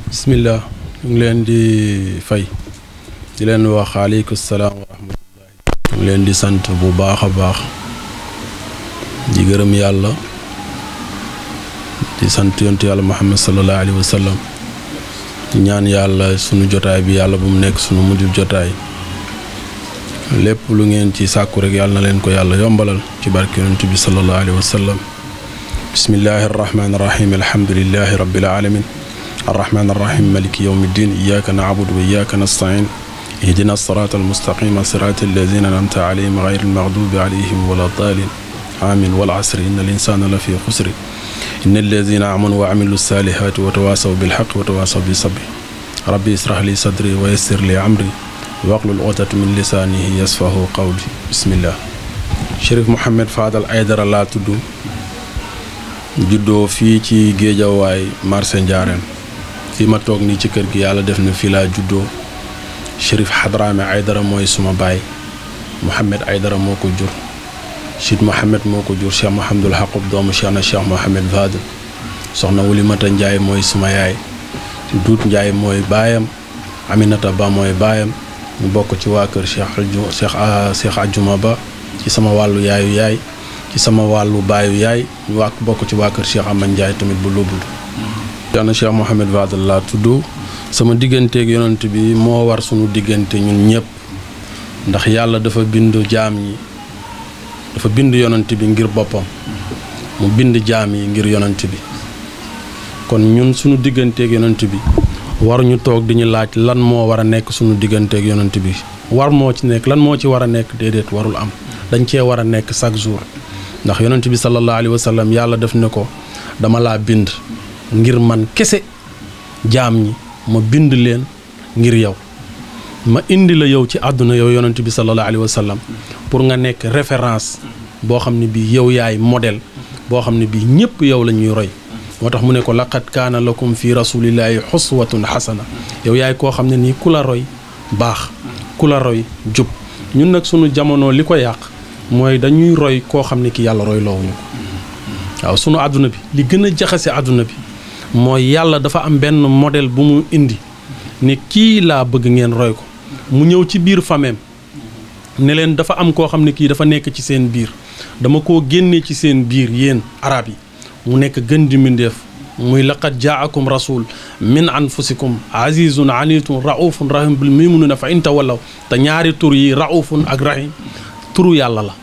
bismillah ñu ngi leen di fay di leen wax aleykum salaam wa rahmatullahi ñu ngi leen di sant bu baax a baax di gërëm yàlla di sant yontu yàlla Muhammad sallallahu alayhi wa sallam di ñaan yàlla sunu jotaay bi yàlla bu mu nekk sunu mujjub jotaay lépp lu ngeen ci sàkku rek yàlla na leen ko yàlla yombalal ci barke yontu bi sallallahu alayhi wa sallam bismillahi arrahmani irrahim alhamdulillahi rabbil alamin الرحمن الرحيم مالك يوم الدين إياك نعبد وإياك نستعين اهدنا الصراط المستقيم صراط الذين أنعمت عليهم غير المغضوب عليهم ولا الضالين آمين والعصر إن الإنسان لفي خسر إن الذين آمنوا وعملوا الصالحات وتواصوا بالحق وتواصوا بالصبر ربي اشرح لي صدري ويسر لي أمري واحلل عقدة من لسانه يفقهوا قولي بسم الله Chérif Mouhamed Fadal Aidara laa tudd juddoo fii ci Géejawaay marché Ndiarène fii ma toog nii ci kër gi yàlla def na fii laa juddoo Chérif Hadrame Aidara mooy suma baay Mouhamed Aidara moo ko jur Chid Mouhamed moo ko jur Cheikh Mouhamadul Haqub doomu Cheikh na Cheikh Mouhamed Fadal soxna Wulimata Ndiaye mooy suma yaay Duut Ndiaye mooy baayam Aminata Ba mooy baayam ñu bokk ci waa kër Cheikh Ajuma Ba ci sama wàllu yaayu yaay ci sama wàllu baayu yaay ñu bokk ci waa kër Cheikh Amane Ndiaye tamit bu lóbbul Cheikh na Cheikh Mouhamed Fadal laa tudd sama digganteeg yonent bi moo war sunu diggante ñun ñëpp ndax yàlla dafa bind jaam yi dafa bind yonent bi ngir boppam mu bind jaam yi ngir yonent bi kon ñun sunu digganteeg yonent bi waruñu toog di ñu laaj lan moo war a nekk sunu digganteeg yonent bi war moo ci nekk lan moo ci war a nekk déedéet warul am dañ cee war a nekk chaque jour ndax yonent bi sallallahu alayhi wa sallam yàlla def ne ko dama laa bind ngir man kese jaam ñi ma bind leen ngir yow ma indi la yow ci àdduna yow yonent bi sallallahu alayhi wa sallam pour nga nekk référence boo xam ne bii yow yaay modèle boo xam ne bii ñëpp yow la ñuy roy moo tax mu ne ko laqad kaana lakum fi rasulillahi xuswatun xasana yow yaay koo xam ne nii ku la roy baax ku la roy jub ñun nag sunu jamono li ko yàq mooy dañuy roy koo xam ne ki yàlla roy loowuñu ko waaw sunu àdduna bi li gën a jaxase àdduna bi mooy yàlla dafa am benn modèle bu mu indi ne kii laa bëgg ngeen roy ko mu ñëw ci biir fameem ne leen dafa am koo xam ne kii dafa nekk ci seen biir dama koo génnee ci seen biir yéen arab yi mu nekk gën di mbindeef muy laqad jaakum rasul min anfusikum azizun anitun raufun rahim bil mu'minina fa in tawallaw te ñaari tur yi raufun ak rahim turu yàlla la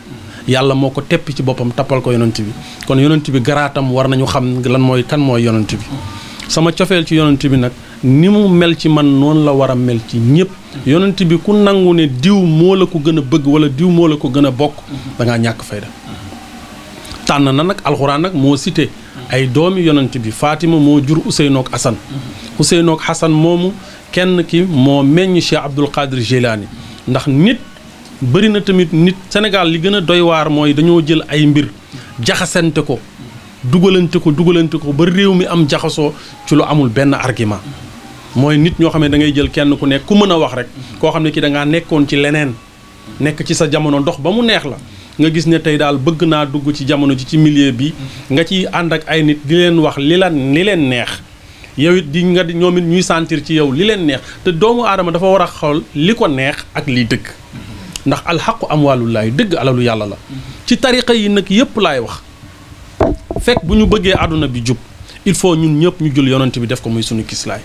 yàlla moo ko tepp ci boppam tappal ko yonent bi kon yonent bi garaatam war nañu xam lan mooy kan mooy yonent bi sama cofeel ci yonent bi nag ni mu mel ci man noonu la war a mel ci ñëpp yonent bi ku nangu ne diw moo la ko gën a bëgg wala diw moo la ko gën a bokk da ngaa ñàkk fayda tànn na nag alxuraan nag moo cité ay doomi yonent bi Fatima moo jur Ousseynou ak Hassan Ousseynou ak Hassan moomu kenn ki moo meññ Cheikh Abdoul Qadir Jilani ndax nit bëri na tamit nit Sénégal li gën a doy waar mooy dañoo jël ay mbir jaxasante ko dugalante ko ba réew mi am jaxasoo ci lu amul benn argument mooy nit ñoo xam ne da ngay jël kenn ku nekk ku mën a wax rek koo xam ne ki da ngaa nekkoon ci leneen nekk ci sa jamono ndox ba mu neex la nga gis ne tey daal bëgg naa dugg ci jamono ji ci milieu bi nga ciy ànd ak ay nit di leen wax li leen neex yow it di nga ñoom it ñuy sentir ci yow li leen neex te doomu aadama dafa war a xool li ko neex ak liy dëgg ndax alxaqu amwaalullaahi dëgg alalu yàlla la ci tariqa yi nag yëpp laay wax fekk bu ñu bëggee àdduna bi jub il faut ñun ñëpp ñu jël yonent bi def ko muy sunu kislaay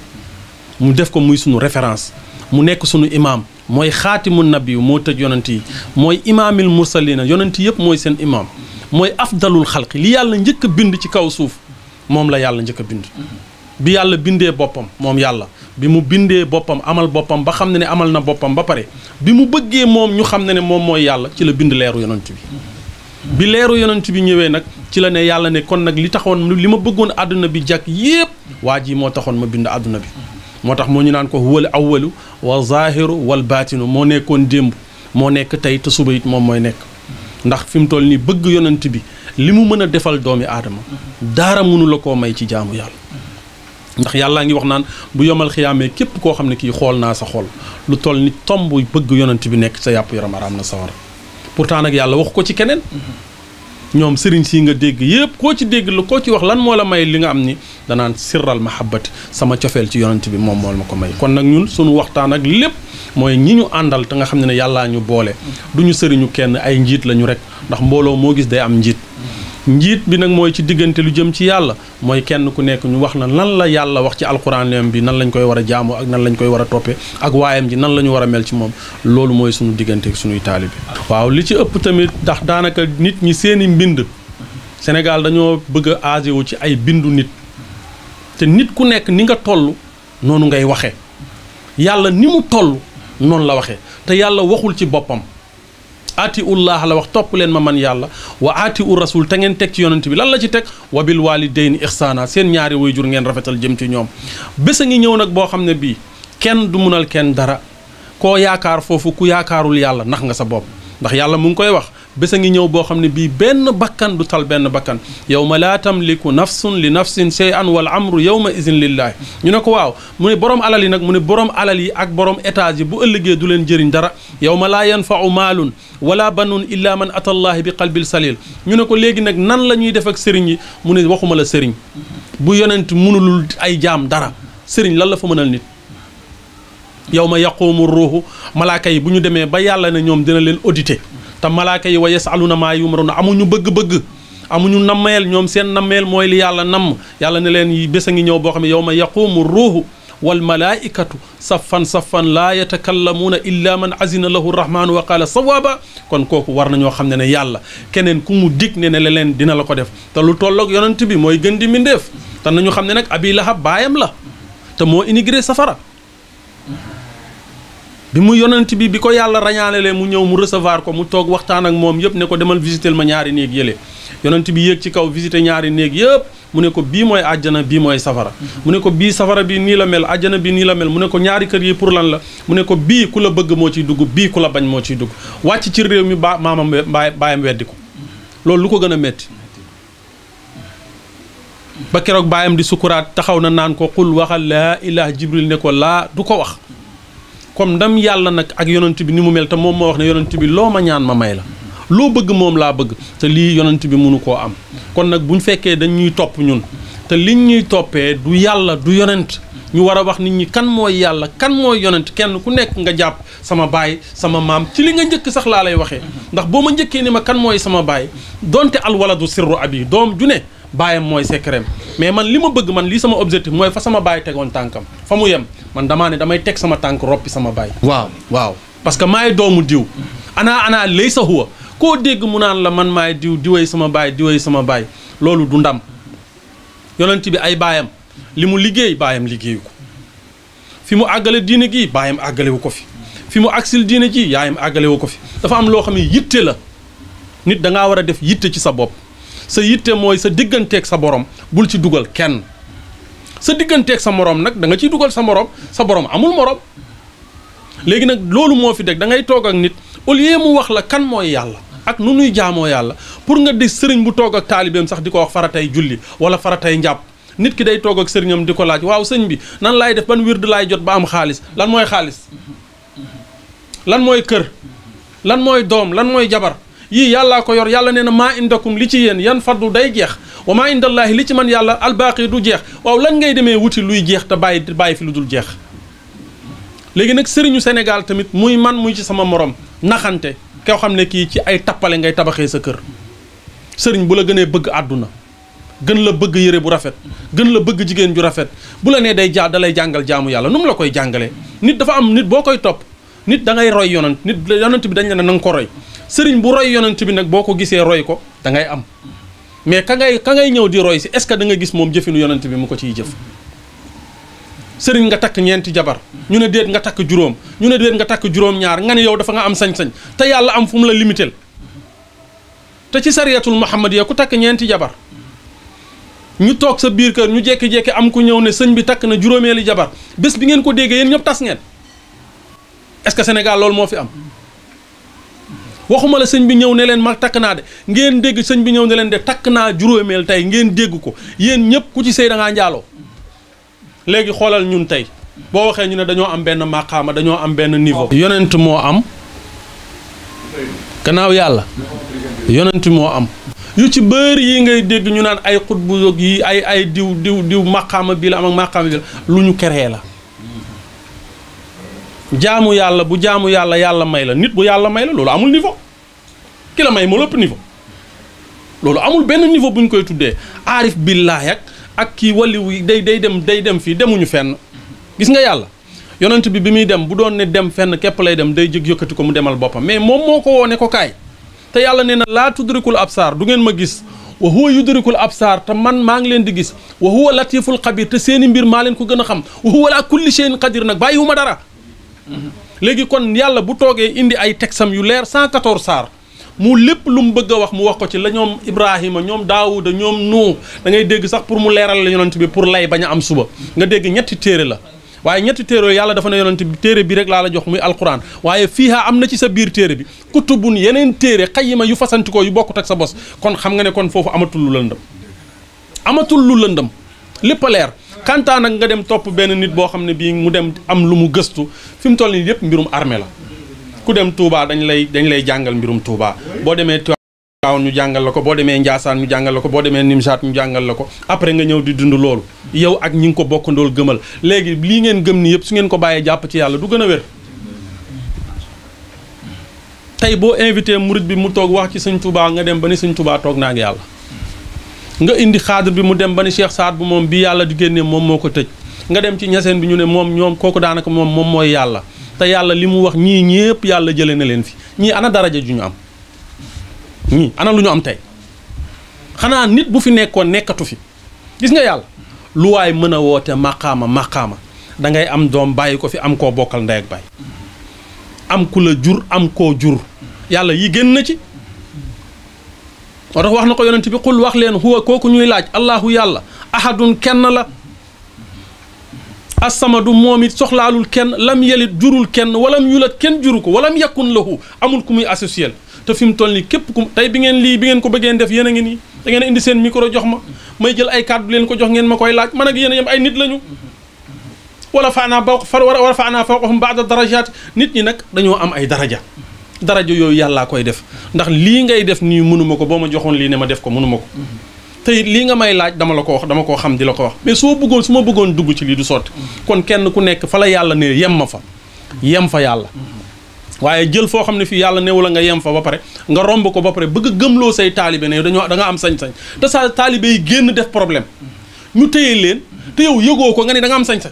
mu def ko muy sunu référence mu nekk sunu imaam mooy xaatimu nabi moo tëj yonent yi mooy imaamil mursalina yonent yëpp mooy seen imaam mooy afdalul xalqi li yàlla njëkk a bind ci kaw suuf moom la yàlla njëkk a bind bi yàlla bindee boppam moom yàlla bi mu bindee boppam amal boppam ba xam ne amal na boppam ba pare bi mu bëggee moom ñu xam ne moom mooy yàlla ci la bind leeru yonent bi leeru yonent bi ñëwee nag ci la ne yàlla ne kon nag li taxoon li ma bëggoon àdduna bi jàkk yépp waa ji moo taxoon ma bind àdduna bi moo tax moo ñu naan ko huwal awwalu wa zahiru wal baatinu moo nekkoon démb moo nekk tey te suba it moom mooy nekk ndax fi mu toll nii bëgg yonent bi li mu mën a defal doomi aadama daara mënu la koo may ci jaamu yàlla ndax yàllaa ngi wax naan bu yomal xiyaamee képp koo xam ne kii xool naa sa xol lu toll ni tomb bëgg yonent bi nekk sa yàpp yaram araam na sawara pourtant nag yàlla wax ko ci keneen ñoom sëriñ si nga dégg yëpp koo ci dégg la koo ci wax lan moo la may li nga am ni danaan sirral mahabbati sama cofeel ci yonent bi moom moo ma ko may kon nag ñun sunu waxtaan ak lépp mooy ñi ñu àndal te nga xam ne yàllaa ñu boole du ñu sëriñu kenn ay njiit la ñu rek ndax mbooloo moo gis day am njiit bi nag mooy ci diggante lu jëm ci yàlla mooy kenn ku nekk ñu wax na lan la yàlla wax ci alquran bi nan lañ koy war a jaamu ak nan lañ koy war a toppee ak waayam ji nan la ñu war a mel ci moom loolu mooy suñu diggante ak suñuy taalibe waaw li ci ëpp tamit ndax daanaka nit ñi seeni mbind Sénégal dañoo bëgg a aasewu ci ay bindu nit te nit ku nekk ni nga toll noonu ngay waxee yàlla ni mu toll noonu la waxee te yàlla waxul ci boppam aati ullah la wax topp leen ma man yàlla wa aati u rasul te ngeen teg ci yonent bi lan la ci teg wa bil walidayni ihsaana seen ñaari waajur ngeen rafetal jëm ci ñoom bés a ngi ñëw nag boo xam ne bii kenn du munal kenn dara koo yaakaar foofu ku yaakaarul yàlla nax nga sa bopp ndax yàlla mu ngi koy wax bés a ngi ñëw boo xam ne bii benn bakkan du tal benn bakkan yawma laa tamliku nafsun li nafsin shay'an wal amru yawma izin lillahi ñu ne ko waaw mu ne borom alal yi nag mu ne borom alal yi ak borom étage yi bu ëllëgee du leen jëriñ dara yawma laa yanfa'u maalun wala banun illa man atallahi bi qalbil salil ñu ne ko léegi nag nan la ñuy def ak sëriñ yi mu ne waxuma la sëriñ bu yonent mënulul ay jaam dara sëriñ lan la fa mënal nit yawma yaqumu ruuhu malaaka yi bu ñu demee ba yàlla ne ñoom dina leen auditer te malaaka yi wa yasaluna maa yumaruna amuñu bëgg-bëgg amuñu nammeel ñoom seen nammeel mooy li yàlla namm yàlla ne leen yi bés a ngi ñëw boo xam ne yawma yaqumu ruuhu wal malaikatu saffan laa yatakallamuuna illa man azina lahu rahmaanu wa qaala sawaaba kon kooku war na ñoo xam ne yàlla keneen ku mu dig ne leen dina la ko def te lu tolloog yonent bi mooy gën di mbindeef te nañu xam ne nag abi lahab baayam la te moo immigré safara bi mu yonent bi ko yàlla rañaalelee mu ñëw mu recevoir ko mu toog waxtaan ak moom yëpp ne ko demal visiter ma ñaari néeg yële yonent bi yéeg ci kaw visiter ñaari néeg yëpp mu ne ko bii mooy àjjana bii mooy safara mu ne ko bii safara bi nii la mel àjjana bi nii la mel mu ne ko ñaari kër yi pour lan la mu ne ko bii ku la bëgg moo ciy dugg bii ku la bañ moo ciy dugg wàcc ci réew mi maamam baayam weddi ko loolu lu ko gën a metti ba keroog baayam di sukuraat taxaw na naan ko xul waxal laa ilaha jibril ne ko laa du ko wax comme ndam yàlla nag ak yonent bi ni mu mel te moom moo wax ne yonent bi loo ma ñaan ma may la loo bëgg moom laa bëgg te lii yonent bi mënu koo am kon nag bu ñu fekkee dañ ñuy topp ñun te liñ ñuy toppee du yàlla du yonent ñu war a wax nit ñi kan mooy yàlla kan mooy yonent kenn ku nekk nga jàpp sama baay sama maam ci li nga njëkk sax laa lay waxee ndax boo ma njëkkee ni ma kan mooy sama baay donte alwaladu sirru abi doom ju ne baayam mooy secret mais man li ma bëgg man lii sama objectif mooy fa sama baay tegoon tànkam fa mu yem man damaa ne damay teg sama tànk roppi sama baay waaw parce que maay doomu diw ana laysa huwa koo dégg mu naan la man maay diwee sama baay loolu du ndam yonent bi ay baayam li mu liggéey baayam liggéeyu ko fi mu àggale diine gi baayam àggalewu ko fi mu agsil diine ji yaayam àggalewu ko fi dafa am loo xam ne yitte la nit da ngaa war a def yitte ci sa bopp sa yitte mooy sa digganteeg sa borom bul ci dugal kenn sa digganteeg sa morom nag da nga ciy dugal sa borom amul morom léegi nag loolu moo fi deg da ngay toog ak nit au lieu mu wax la kan mooy yàlla ak nu nuy jaamoo yàlla pour nga di sëriñ bu toog ak taalibeem sax di ko wax faratay julli wala faratay njàpp nit ki day toog ak sëriñam di ko laaj waaw sëñ bi nan laay def ban wird laay jot ba am xaalis lan mooy xaalis lan mooy kër lan mooy doom lan mooy jabar yii yàllaa ko yor yàlla nee na maa indakum li ci yéen yan faddu day jeex wa maa indallaahi li ci man yàlla albaaqi du jeex waaw lan ngay demee wuti luy jeex te bàyyi fi lu dul jeex léegi nag sëriñu Sénégal tamit muy man muy ci sama morom naxante koo xam ne kii ci ay tappale ngay tabaxee sa kër sëriñ bu la gënee bëgg àdduna gën la bëgg yére bu rafet gën la bëgg jigéen ju rafet bu la nee da lay jàngal jaamu yàlla nu mu la koy jàngalee nit dafa am nit boo koy topp nit da ngay roy yonent bi dañ la ne na nga ko roy sëriñ bu roy yonent bi nag boo ko gisee roy ko da ngay am mais ka ngay ñëw di roy si est-ce que da nga gis moom jëfinu yonent bi mu ko ciy jëf sëriñ nga takk ñeenti jabar ñu ne déet nga takk juróom ñu ne déet nga takk juróom-ñaar nga ne yow dafa nga am sañ-sañ te yàlla am fu mu la limité te ci sariyatul muhammadiya ku takk ñeenti jabar ñu toog sa biir kër ñu jekki-jekki am ku ñëw ne sëñ bi takk na juróomeeli jabar bés bi ngeen ko déggee yéen ñëpp tas ngeen est-ce que Sénégal loolu moo fi am waxuma la sëñ bi ñëw ne leen ma takk naa de ngeen dégg sëñ bi ñëw ne leen de takk naa juróomeel tey ngeen dégg ko yéen ñëpp ku ci sëy da ngaa njaaloo léegi xoolal ñun tey boo waxee ñu ne dañoo am benn maqaama dañoo am benn niveau. yonent moo am gannaaw yàlla yonent moo am yu ci bëri yi ngay dégg ñu naan ay xutbu yi ay diw maqaama bi la am ak maqaama bi la lu ñu keree la. jaamu yàlla bu jaamu yàlla yàlla may la nit bu yàlla may la loolu amul niveau ki la may moo lépp niveau loolu amul benn niveau bu ñu koy tuddee aarif billaahi ak kii waliwu day dem fii demuñu fenn gis nga yàlla yonent bi muy dem bu doon ne dem fenn képp lay dem day jëg yëkkati ko mu demal boppam mais moom moo ko woone ko kaay te yàlla nee na laa tudrikul absaar du ngeen ma gis wa huwa yudrikul absaar te man maa ngi leen di gis wa huwa latiful xabir te seeni mbir maa leen ko gën a xam wa huwa ala kulli shay'in qadir nag bàyyiwuma dara léegi kon yàlla bu toogee indi ay texam yu leer 114 saar mu lépp lu mu bëgg a wax mu wax ko ci la ñoom Ibrahima ñoom Daawuda ñoom Nuux da ngay dégg sax pour mu leeral la yonent bi pour lay bañ a am suba nga dégg ñetti téere la waaye ñetti téere yàlla dafa ne yonent bi téere bi rek laa la jox muy alquran waaye fiiha am na ci sa biir téere bi kutubun yeneen téere xayima yu fasantikoo yu bokkut ak sa bos kon xam nga ne kon foofu amatul lu lëndëm amatul lu lëndëm lépp a leer kantaan nag nga dem topp benn nit boo xam ne bii mu dem am lu mu gëstu fi mu toll nii yëpp mbirum armée la ku dem Touba dañ lay jàngal mbirum Touba boo demee Tiwaawan ñu jàngal la ko boo demee Njaasaan ñu jàngal la ko boo demee Nimsaat ñu jàngal la ko après nga ñëw di dund loolu yow ak ñi ngi ko bokkandool gëmal léegi lii ngeen gëm ni yëpp su ngeen ko bàyyee jàpp ci yàlla du gën a wér tey boo invité murid bi mu toog wax ci sëñ Touba nga dem ba ni sëñ Touba toog naa ak yàlla nga indi xaadir bi mu dem ba ni Cheikh Saad bu moom bi yàlla di génnee moom moo ko tëj nga dem ci ñaseen bi ñu ne moom ñoom kooku daanaka moom mooy yàlla te yàlla li mu wax ñii ñépp yàlla jëlee na leen fi ñii ana daraja ju ñu am ñii ana lu ñu am tey xanaa nit bu fi nekkoon nekkatu fi gis nga yàlla lu waay mën a woote maqaama da ngay am doom bàyyi ko fi am koo bokkal ndey ak baay am ku la jur am koo jur yàlla yi génn na ci moo tax wax na ko yonent bi xul wax leen huwa kooku ñuy laaj allahu yàlla ahadun kenn la assamadu moom it soxlaalul kenn lam yelit jurul kenn walam yulat kenn juru ko walam yakun lahu amul ku muy associé te fi mu toll nii képp ku tey bi ngeen ko bëggeen def yéen a ngi nii da ngeen indi seen micro jox ma may jël ay kàddu leen ko jox ngeen ma koy laaj man ak yéen a yem ay nit lañu wala faanaa fawqahum ba'da darajaat nit ñi nag dañoo am ay daraja yooyu yàllaa koy def ndax lii ngay def nii mënuma ko boo ma joxoon lii ne ma def ko mënuma ko te lii nga may laaj dama la ko wax dama koo xam di la ko wax mais su ma bëggoon dugg ci lii du sotti kon kenn ku nekk fa la yàlla ne yem fa yàlla waaye jël foo xam ne fii yàlla newu la nga yem fa ba pare nga romb ko ba pare bëgg a gëmloo say taalibe ne da nga am sañ-sañ te sa taalibe yi génn def problème ñu téye leen te yow yëgoo ko nga ne da nga am sañ-sañ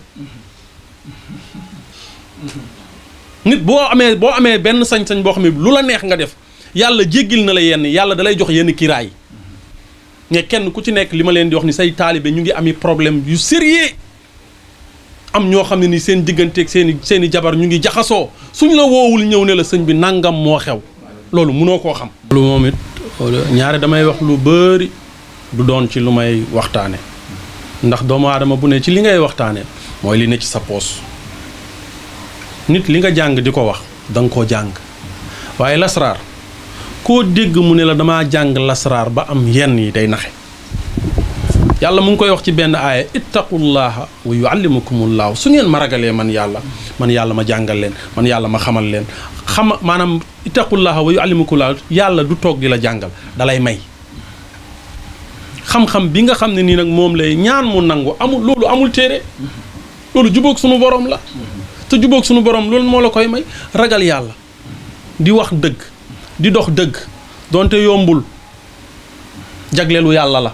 nit boo amee benn sañ-sañ boo xam ne lu la neex nga def yàlla jéggil na la yenn yàlla dalay jox yenn kiraay mais kenn ku ci nekk li ma leen di wax ni say taalibe ñu ngi ami problème yu sérieux am ñoo xam ne ni seen digganteeg seen i jabar ñu ngi jaxasoo suñ la woowul ñëw ne la sëñ bi nangam moo xew loolu mënoo koo xam. loolu moom it ñaare damay wax lu bëri du doon ci lu may waxtaane ndax doomu aadama bu ne ci li ngay waxtaane mooy li ne ci sa poos nit li nga jàng di ko wax da nga koo jàng waaye lasraar koo dégg mu ne la damaa jàng lasraar ba am yenn yi day naxe yàlla mu ngi koy wax ci benn aaya ittaqullaha wa yuallimukumullahu su ngeen ma ragalee man yàlla ma jàngal leen man yàlla ma xamal leen maanaam ittaqullaha wa yuallimukumullahu yàlla du toog di la jàngal dalay may xam-xam bi nga xam ne nii nag moom lay ñaan mu nangu loolu amul téere loolu jubóog sunu borom la te jubóog sunu borom loolu moo la koy may ragal yàlla di wax dëgg di dox dëgg donte yombul jagleelu yàlla la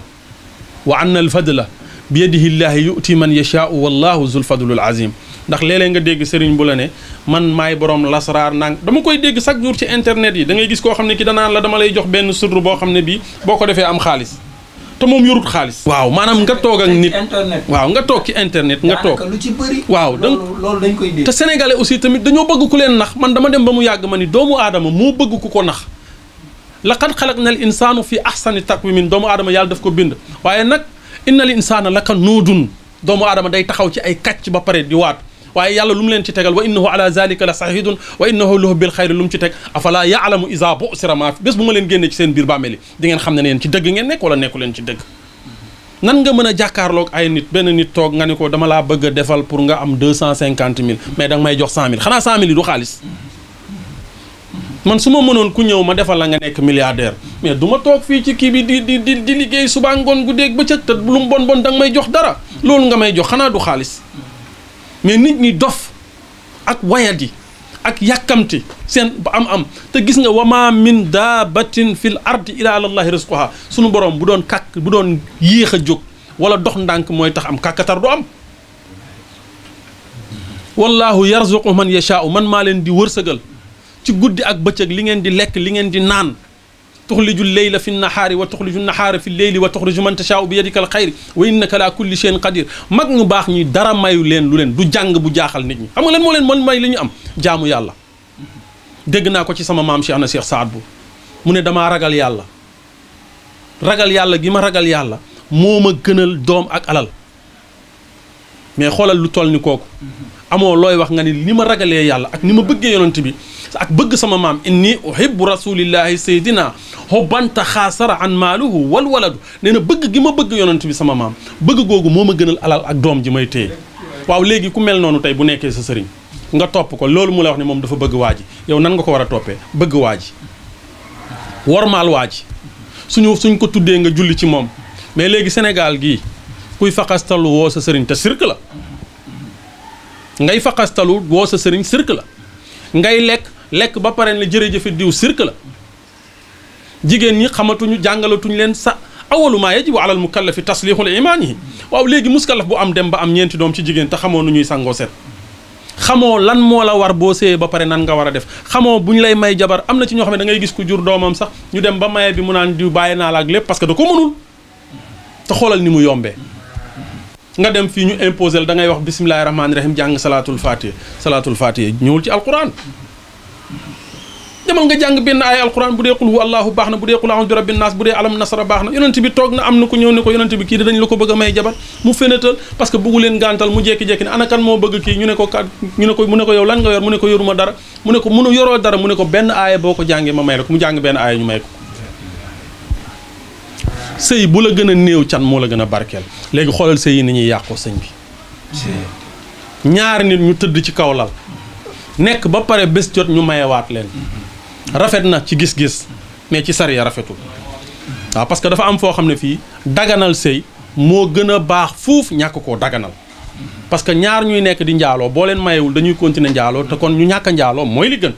wa anna al fadla bi yadihi llahi yu'ti man yashaa'u wallahu zul fadlul azim ndax léeg-léeg nga dégg sëriñ bu la ne man maay borom lasraar nang dama koy dégg chaque jour ci internet yi da ngay gis koo xam ne ki danaan la dama lay jox benn sirru boo xam ne bii boo ko defee am xaalis te moom yorut xaalis. waaw maanaam nga toog ak nit waaw nga toog ci internet nga toog lu ci bëri waaw loolu dañ koy dégg. te sénégalais aussi tamit dañoo bëgg ku leen nax man dama dem ba mu yàgg ma ni doomu aadama moo bëgg ku ko nax laqad xalaqna al insaanu fi ahsani taqwimin doomu aadama yàlla daf ko bind waaye nag inna al insaana laka nuudun doomu aadama day taxaw ci ay kàcc ba pare di waat waaye yàlla lu mu leen ci tegal wa innahu ala zalika la sahidun wa innahu lahu bil xayri lu mu ci teg afala yaalamu isa busira ma bés bu ma leen génnee ci seen biir bàmmeel yi di ngeen xam ne yéen ci dëgg ngeen nekk wala nekku leen ci dëgg. nan nga mën a jàkkaarloog ay nit benn nit toog nga ne ko dama laa bëgg a defal pour nga am 250 000 mais danga may jox 100 000 xanaa 100 000 yi du xaalis man su ma mënoon ku ñëw ma defal la nga nekk milliardaire mais du ma toog fii ci kii bi di liggéey suba ngoon guddeeg bëccëg te lu mu bon danga may jox dara loolu nga may jox xanaa du xaalis mais nit ñi dof ak wayadi ak yàkkamti seen ba am te gis nga wama min daabatin fil ardi ila alallahi rizquha sunu borom bu doon yéex a jóg wala dox ndànk mooy tax am kàkkatar du am wallahu yarzuqu man yashaa'u man maa leen di wërsëgal ci guddi ak bëccëg li ngeen di lekk li ngeen di naan tuxliju leyla fi nahaari wa tuxliju nahaara fi leyli wa tuxliju man tashaa'u bi yadika al xayri wa innaka la kulli shay'in qadir mag ñu baax ñi dara mayu leen lu leen du jàng bu jaaxal nit ñi xam nga leen moo leen mën may li ñu am jaamu yàlla dégg naa ko ci sama maam Cheikh na Cheikh Saad bu mu ne damaa ragal yàlla gi ma ragal yàlla moo ma gënal doom ak alal mais xoolal lu toll ni kooku amoo looy wax nga ni ni ma ragalee yàlla ak ni ma bëggee yonent bi ak bëgg sama maam inni uhibbu rasulillahi sayyidina hobbanta xaasara an maaluhu wal waladu nee na bëgg gi ma bëgg yonent bi sama maam bëgg googu moo ma gënal alal ak doom ji may téye waaw léegi ku mel noonu tey bu nekkee sa sëriñ nga topp ko loolu mu la wax ne moom dafa bëgg waa ji yow nan nga ko war a toppee bëgg waa ji wormaal waa ji suñ ko tuddee nga julli ci moom mais léegi Sénégal gii kuy faqastalu woo sa sëriñ te sirk la ngay faqastalu woo sa sëriñ sirk la ngay lekk ba pare ne jërëjëfe diw sirk la jigéen ñi xamatuñu jàngalatuñu leen sa awalu maa yajibu alal mukallafi taslihul imaanihi waaw léegi muskallaf bu am dem ba am ñeenti doom ci jigéen te xamoo nu ñuy sangoo set xamoo lan moo la war boo séyee ba pare nan nga war a def xamoo bu ñu lay may jabar am na ci ñoo xam ne da ngay gis ku jur doomam sax ñu dem ba maye bi mu naan diw bàyyi naa la ak lépp parce que da ko mënul te xoolal ni mu yombee nga dem fii ñu imposé la da ngay wax bisimilahi rahmaani rahim jàng salaatul fatiha ñëwul ci alquran demal nga jàng benn ay alquran bu dee qul huwa allahu baax na bu dee qul a'udhu bi rabbin nas bu dee alam nasara baax na yonent bi toog na am na ko ñëw ne ko yonent bi kii dañ la ko bëgg a may jabar mu fenatal parce que bëggu leen gàntal mu jekki-jekki ne ana kan moo bëgg kii mu ne ko yow lan nga yor mu ne ko yoruma dara mu ne ko mun a yoroo dara mu ne ko benn aaya boo ko jàngee ma may la ko mu jàng benn aaya ñu may ko sëy bu la gën a néew can moo la gën a barkeel léegi xoolal sëy yi ni ñuy yàqoo sëñ bi ñaari nit ñu tëdd ci kaw lal nekk ba pare bés jot ñu mayewaat leen rafet na ci gis-gis mais ci sariya rafetul waaw parce que dafa am foo xam ne fii daganal sëy moo gën a baax fuuf ñàkk koo daganal parce que ñaar ñuy nekk di njaaloo boo leen mayewul dañuy continuer njaaloo te kon ñu ñàkk a njaaloo mooy li gën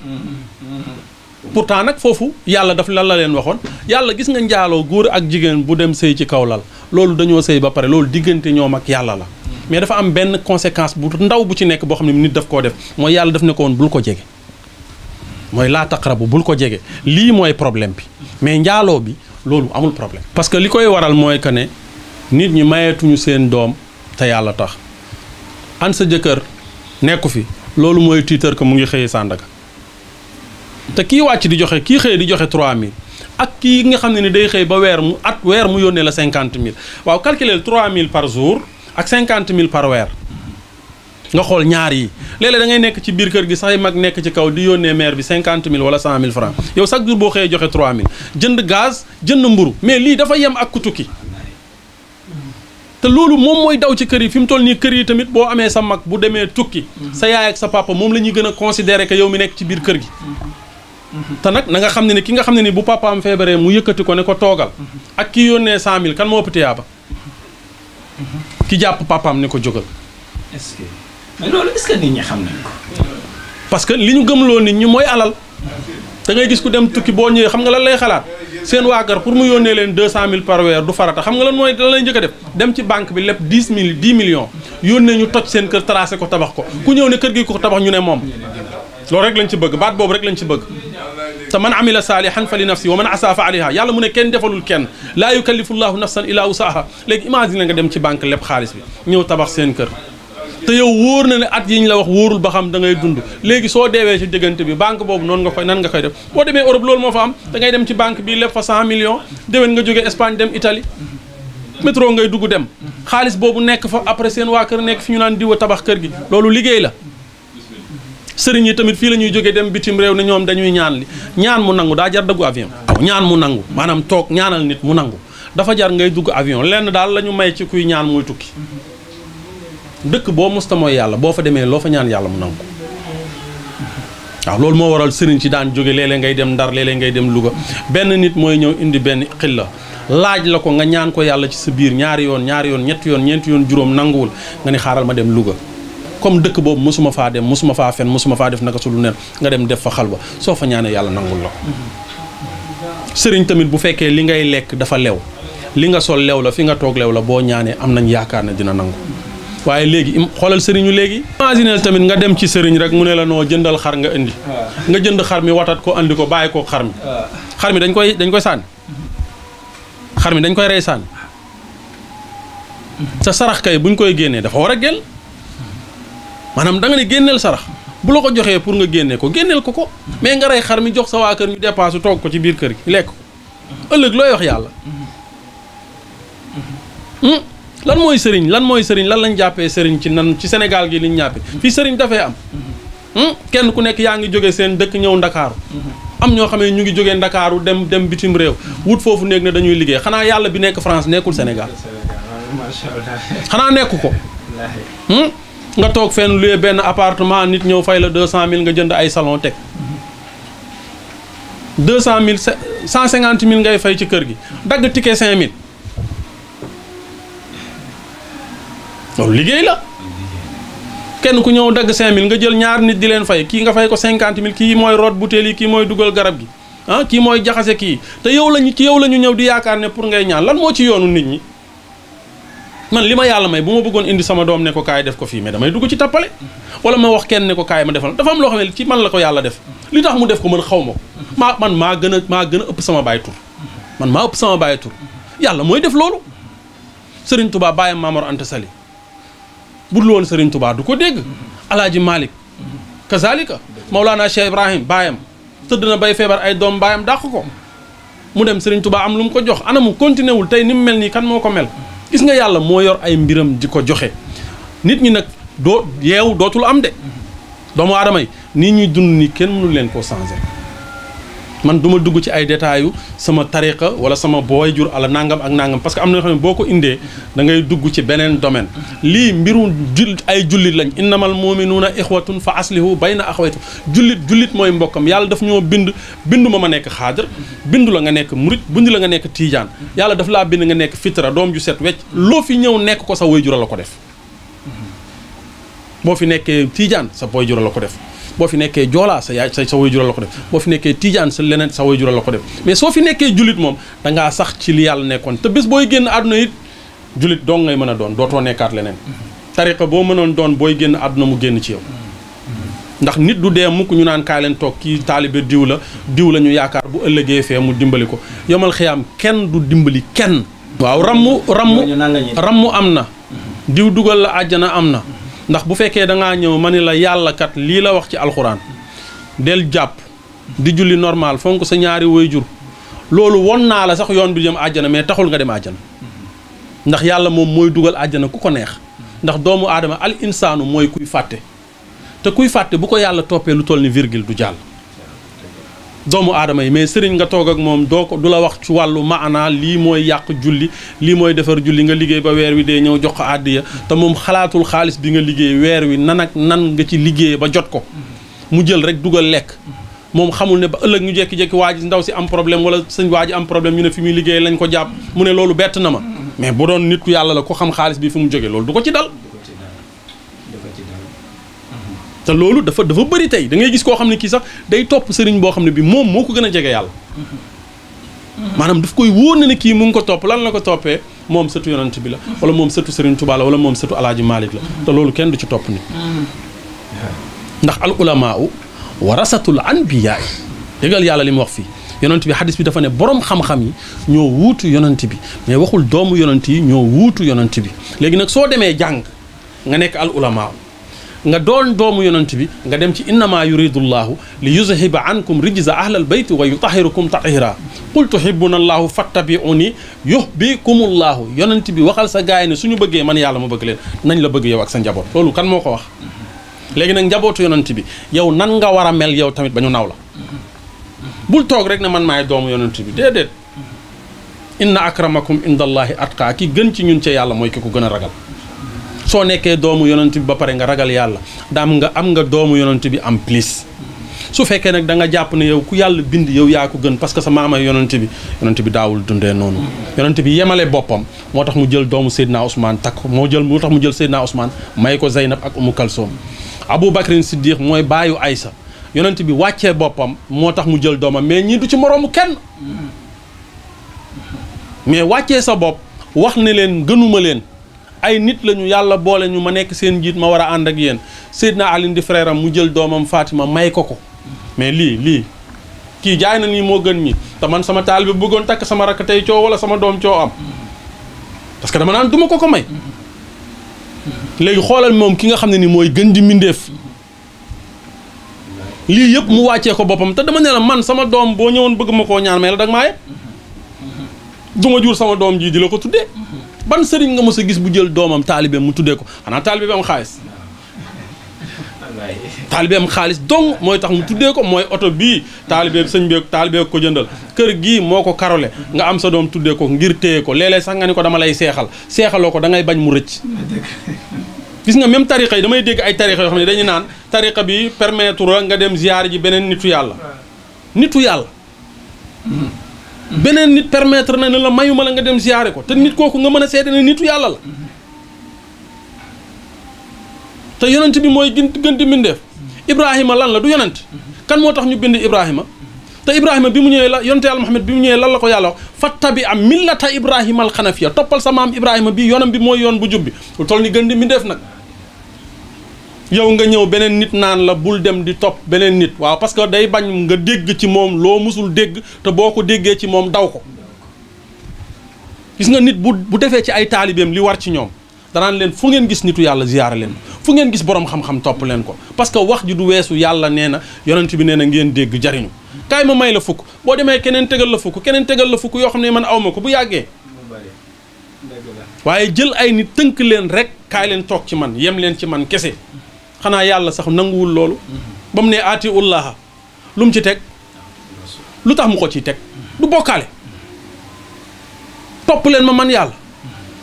pourtant nag foofu yàlla daf lan la leen waxoon yàlla gis nga njaaloo góor ak jigéen bu dem sëy ci kaw lal loolu dañoo sëy ba pare loolu diggante ñoom ak yàlla la mais dafa am benn conséquence bu ndaw bu ci nekk boo xam ne nit daf koo def mooy yàlla daf ne ko woon bul ko jege mooy laa taqrabu bul ko jege lii mooy problème bi mais njaaloo bi loolu amul problème parce que li koy waral mooy que ne nit ñi mayeetuñu seen doom te yàlla tax an sa jëkkër nekku fi loolu mooy tiitar que mu ngi xëyee Sandaga te kii wàcc di joxe kii xëy di joxe 3000 ak kii nga xam ne ni day xëy ba weer mu yónnee la 50 000 waaw calculer 3000 par jour ak 50 000 par weer nga xool ñaar yi léeg-léeg da ngay nekk ci biir kër gi sax mag nekk ci kaw di yónnee maire bi 50 000 wala 100 000 francs yow chaque jour boo xëyee joxe 3000 jënd gaz jënd mburu mais lii dafa yem ak ku tukki te loolu moom mooy daw ci kër yi fi mu toll nii kër yi tamit boo amee sa mag bu demee tukki sa yaay ak sa papa moom la ñuy gën a considérer que yow mi nekk ci biir kër gi te nag na nga xam ne ni ki nga xam ne ni bu papaam feebaree mu yëkkati ko ne ko toogal ak ki yónnee 100000 kan moo ëpp tiyaaba ki jàpp papaam ne ko jógal. est-ce que mais loolu est-ce que nit ñi xam nañ ko. parce que li ñu gëmloo nit ñi mooy alal da ngay gis ku dem tukki boo ñëwee xam nga lan lay xalaat seen waa kër pour mu yónnee leen 200000 par weer du farata xam nga lan mooy lan lay njëkk a def dem ci banque bi lépp 10 millions yónnee ñu toj seen kër tracé ko tabax ko ku ñëw ne kër gi ko tabax ñu ne moom loolu rek lañ ci bëgg baat boobu rek lañ ci bëgg. te man amila saalihan fa li nafsi wa man asaa fa alayha yàlla mu ne kenn defalul kenn laa yukallifu llahu nafsan illa wusaha léegi imagine nga dem ci banque lépp xaalis bi ñëw tabax seen kër te yow wóor na ne at yi ñu la wax wóorul ba xam da ngay dund léegi soo deewee ci diggante bi banque boobu noonu nga koy nan nga koy def boo demee Europe loolu moo fa am da ngay dem ci banque bi lépp fa 100 millions déwén nga jógee Espagne dem Italie métro ngay dugg dem xaalis boobu nekk fa après seen waa kër nekk fi ñu naan diwa tabax kër gi loolu liggéey la sëriñ yi tamit fii la ñuy jógee dem bitim réew ne ñoom dañuy ñaan li ñaan mu nangu daa jar dugg avion waaw ñaan mu nangu maanaam toog ñaanal nit mu nangu dafa jar ngay dugg avion lenn daal la ñu may ci kuy ñaan muy tukki dëkk boo musta mooy yàlla boo fa demee loo fa ñaan yàlla mu nangu waaw loolu moo waral sëriñ ci daan jóge léeg-léeg ngay dem Ndar léeg-léeg ngay dem Louga benn nit mooy ñëw indi benn xilla laaj la ko nga ñaan ko yàlla ci sa biir ñaari yoon ñetti yoon ñeenti yoon juróom nanguwul nga ni xaaral ma dem Louga comme dëkk boobu mosuma faa dem mosuma faa fen mosuma faa def naka su lu nen nga dem def fa xalwa soo fa ñaanee yàlla nangul la ko sëriñ tamit bu fekkee li ngay lekk dafa lew li nga sol lew la fi nga toog lew la boo ñaanee am nañ yaakaar ne dina nangu waaye léegi xoolal sëriñu léegi imagineel tamit nga dem ci sëriñ rek mu ne la noo jëndal xar nga indi nga jënd xar mi watat ko andi ko bàyyi ko xar mi dañ koy sànni xar mi dañ koy rey sànni sa sarax kay buñ koy génnee dafa war a gel maanaam da nga ne génneel sarax bu la ko joxee pour nga génnee ko génneel ko ko mais nga rey xar mi jox sa waa kër ñu dépasse toog ko ci biir kër gi lekk ko ëllëg looy wax yàlla lan mooy sëriñ lan lañ jàppee sëriñ ci Sénégal gi liñ ñàppee fii sëriñ dafay am kenn ku nekk yaa ngi jóge seen dëkk ñëw ndakaaru am ñoo xam ne ñu ngi jógee ndakaaru dem bitim réew wut foofu néeg ne dañuy liggéey xanaa yàlla bi nekk France nekkul Sénégal xanaa nekku ko nga toog fenn luye benn appartement nit ñëw fay la 200 000 nga jënd ay salon teg 200 000 150 000 ngay fay ci kër gi dagg ticket 5 000 loolu liggéey la kenn ku ñëw dagg 5 000 nga jël ñaar nit di leen fay kii nga fay ko 50 000 kii mooy root butéel yi kii mooy dugal garab gi kii mooy jaxase kii te yow la ñu ñëw di yaakaar ne pour ngay ñaan lan moo ci yoonu nit ñi man li ma yàlla may bu ma bëggoon indi sama doom ne ko kaay def ko fii mais damay dugg ci tappale wala ma wax kenn ne ko kaay ma defal dafa am loo xam ne ci man la ko yàlla def li tax mu def ko man xaw ma ko maa gën a ëpp sama baay tur man maa ëpp sama baay tur yàlla mooy def loolu Serigne Touba bàyyam Mamor Anta Sali budul woon Serigne Touba du ko dégg Alaaji Malick kazalika Maulana Cheikh Ibrahim baayam tëdd na bay feebar ay doom baayam dàq ko mu dem Serigne Touba am lu mu ko jox ana mu continué wul tey ni mu mel nii kan moo ko mel gis nga yàlla moo yor ay mbiram di ko joxe nit ñi nag dootul am de doomu aadama yi nii ñuy dund ni kenn mënul leen koo changer man du ma dugg ci ay détails sama tariqa wala sama booy jur ala nangam ak nangam parce que am na yoo xam ne boo ko indee da ngay dugg ci beneen domaine lii mbiru ay jullit lañ innamal muminuuna ixwatun fa aslihu bayna axawaytum jullit mooy mbokkam yàlla daf ñoo bindu ma nekk xaadir bindu la nga nekk murit bindu la nga nekk tiijaan yàlla daf laa bind nga nekk fitra doom ju set wecc loo fi ñëw nekk ko sa way jura la ko def boo fi nekkee tiijaan sa boy jura la ko def boo fi nekkee joolaa sa yaay sa way jural la ko def boo fi nekkee tijaan sa leneen sa way jural la ko def mais soo fi nekkee jullit moom dangaa sax ci li yàlla nekkoon te bés booy génn àdduna it jullit dong ngay mën a doon dootoo nekkaat leneen tariqa boo mënoon doon booy génn àdduna mu génn ci yow ndax nit du dee mukk ñu naan kaay leen toog kii taalibe diw la ñu yaakaar bu ëllëgee fee mu dimbali ko yomal xiyaam kenn du dimbali kenn waaw rammu am na diw dugal la àjjana am na ndax bu fekkee da ngaa ñëw ma ni la yàlla kat lii la wax ci alxuraan del jàpp di julli normal fonk sa ñaari waajur loolu won naa la sax yoon bi jëm àjjana mais taxul nga dem àjjana ndax yàlla moom mooy dugal àjjana ku ko neex ndax doomu aadama al insaanu mooy kuy fàtte te kuy fàtte bu ko yàlla toppee lu toll ni virgule du jàll doomu aadama yi mais sëriñ nga toog ak moom du la wax ci wàllu maanaa lii mooy yàq julli lii mooy defar julli nga liggéey ba weer wi dee ñëw jox ko àddiya te moom xalaatul xaalis bi nga liggéey weer wi nan nga ci liggéey ba jot ko mu jël rek dugal lekk moom xamul ne ba ëllëg ñu jékki-jékki waa ji ndaw si am problème wala sëñ waa ji am problème ñu ne fi muy liggéey lañ ko jàpp mu ne loolu bett na ma mais bu doon nit ku yàlla la ko xam xaalis bi fi mu jógee loolu du ko ci dal te loolu dafa bëri tey da ngay gis koo xam ne kii sax day topp sëriñ boo xam ne bi moom moo ko gën a jege yàlla maanaam daf koy wóor na ne kii mu ngi ko topp lan la ko toppee moom sëtu yonent bi la wala moom sëtu sëriñ Tuubaa la wala moom sëtu alaaji Malick la te loolu kenn du ci topp nit ndax al ulamaa warasatul anbiyaa déggal yàlla li mu wax fii yonent bi xadis bi dafa ne borom xam-xam yi ñoo wuutu yonent bi mais waxul doomu yonent yi ñoo wuutu yonent bi léegi nag soo demee jàng nga nekk al ulamaa nga doon doomu yonent bi nga dem ci innama yuridullahu li yuzhiba ankum rijza ahlal bayti wa yutahhirukum tathira qul tuhibbuna allahu fattabi'uni yuhbikumullahu yonent bi waxal sa gaay ne suñu bëggee man yàlla ma bëgg leen nañ la bëgg yow ak sa njaboot loolu kan moo ko wax léegi nag njabootu yonent bi yow nan nga war a mel yow tamit ba ñu naw la bul toog rek ne man maay doomu yonent bi déedéet inna akramakum indallahi atqa ki gën ci ñun ca yàlla mooy ki ko gën a ragal soo nekkee doomu yonent bi ba pare nga ragal yàlla am nga doomu yonent bi en plus su fekkee nag da nga jàpp ne yow ku yàlla bind yow yaa ko gën parce que sa maama yonent bi daawul dundee noonu yonent bi yemale boppam moo tax mu jël doomu Seydina Ousmane takk moo tax mu jël Seydina Ousmane may ko Zeynab ak Umu Kalsoom Abu Bakrin Siddiq mooy baayu Aysa yonent bi wàccee boppam moo tax mu jël doomam mais ñii du ci moroomu kenn mais wàccee sa bopp wax ne leen gënuma leen ay nit lañu yàlla boole ñu ma nekk seen njiit ma war a ànd ak yéen Seydina Ali di frère am mu jël doomam Fatima may ko mais lii kii jaay na nii moo gën ñi te man sama taal bi bëggoon takk sama rakk tey coow wala sama doom coow am parce que dama naan duma ko may léegi xoolal moom ki nga xam ne ni mooy gën di mbindeef lii yëpp mu wàccee ko boppam te dama ne la man sama doom boo ñëwoon bëgg ma koo ñaan may la dag maa yëpp du ma jur sama doom ji di la ko tuddee ban sëriñ nga mos a gis bu jël doomam taalibeem mu tuddee ko xanaa taalibe bi am xaalis taalibe am xaalis donc mooy tax mu tuddee ko mooy oto bii taalibe sëñ bi taalibe ko jëndal kër gii moo ko karole nga am sa doom tuddee ko ngir téye ko léeg-léeg sax nga ni ko dama lay seexaloo ko da ngay bañ mu rëcc gis nga même tariqa yi damay dégg ay tariqa yoo xam ne dañuy naan tariqa bi permettre la nga dem ziyaar ji beneen nitu yàlla beneen nit permettre na ne la mayuma la nga dem ziyaare ko te nit kooku nga mën a seede ne nitu yàlla la te yonent bi mooy gën di mbindeef Ibrahima lan la du yonent kan moo tax ñu bind Ibrahima te Ibrahima bi mu ñëwee la yonent yàlla Muhammad bi mu ñëwee lan la ko yàlla wax fattabi am millata Ibrahima al xanafiya toppal sa maam Ibrahima bi yoonam bi mooy yoon bu jub bi lu toll ni gën di mbindeef nag yow nga ñëw beneen nit naan la bul dem di topp beneen nit waaw parce que day bañ nga dégg ci moom loo musul dégg te boo ko déggee ci moom daw ko gis nga nit bu defee ci ay taalibeem li war ci ñoom danaan leen fu ngeen gis nitu yàlla ziyaare leen fu ngeen gis borom xam-xam topp leen ko parce que wax ji du weesu yàlla nee na yonent bi nee na ngeen dégg jariñu kaay ma may la fukk boo demee keneen tegal la fukk yoo xam ne man awma ko bu yàggee waaye jël ay nit tënk leen rek kaay leen toog ci man yem leen ci man kese xanaa yàlla sax nanguwul loolu ba mu ne aati ullaha lu mu ci teg lu tax mu ko ciy teg du bokkaale topp leen ma man yàlla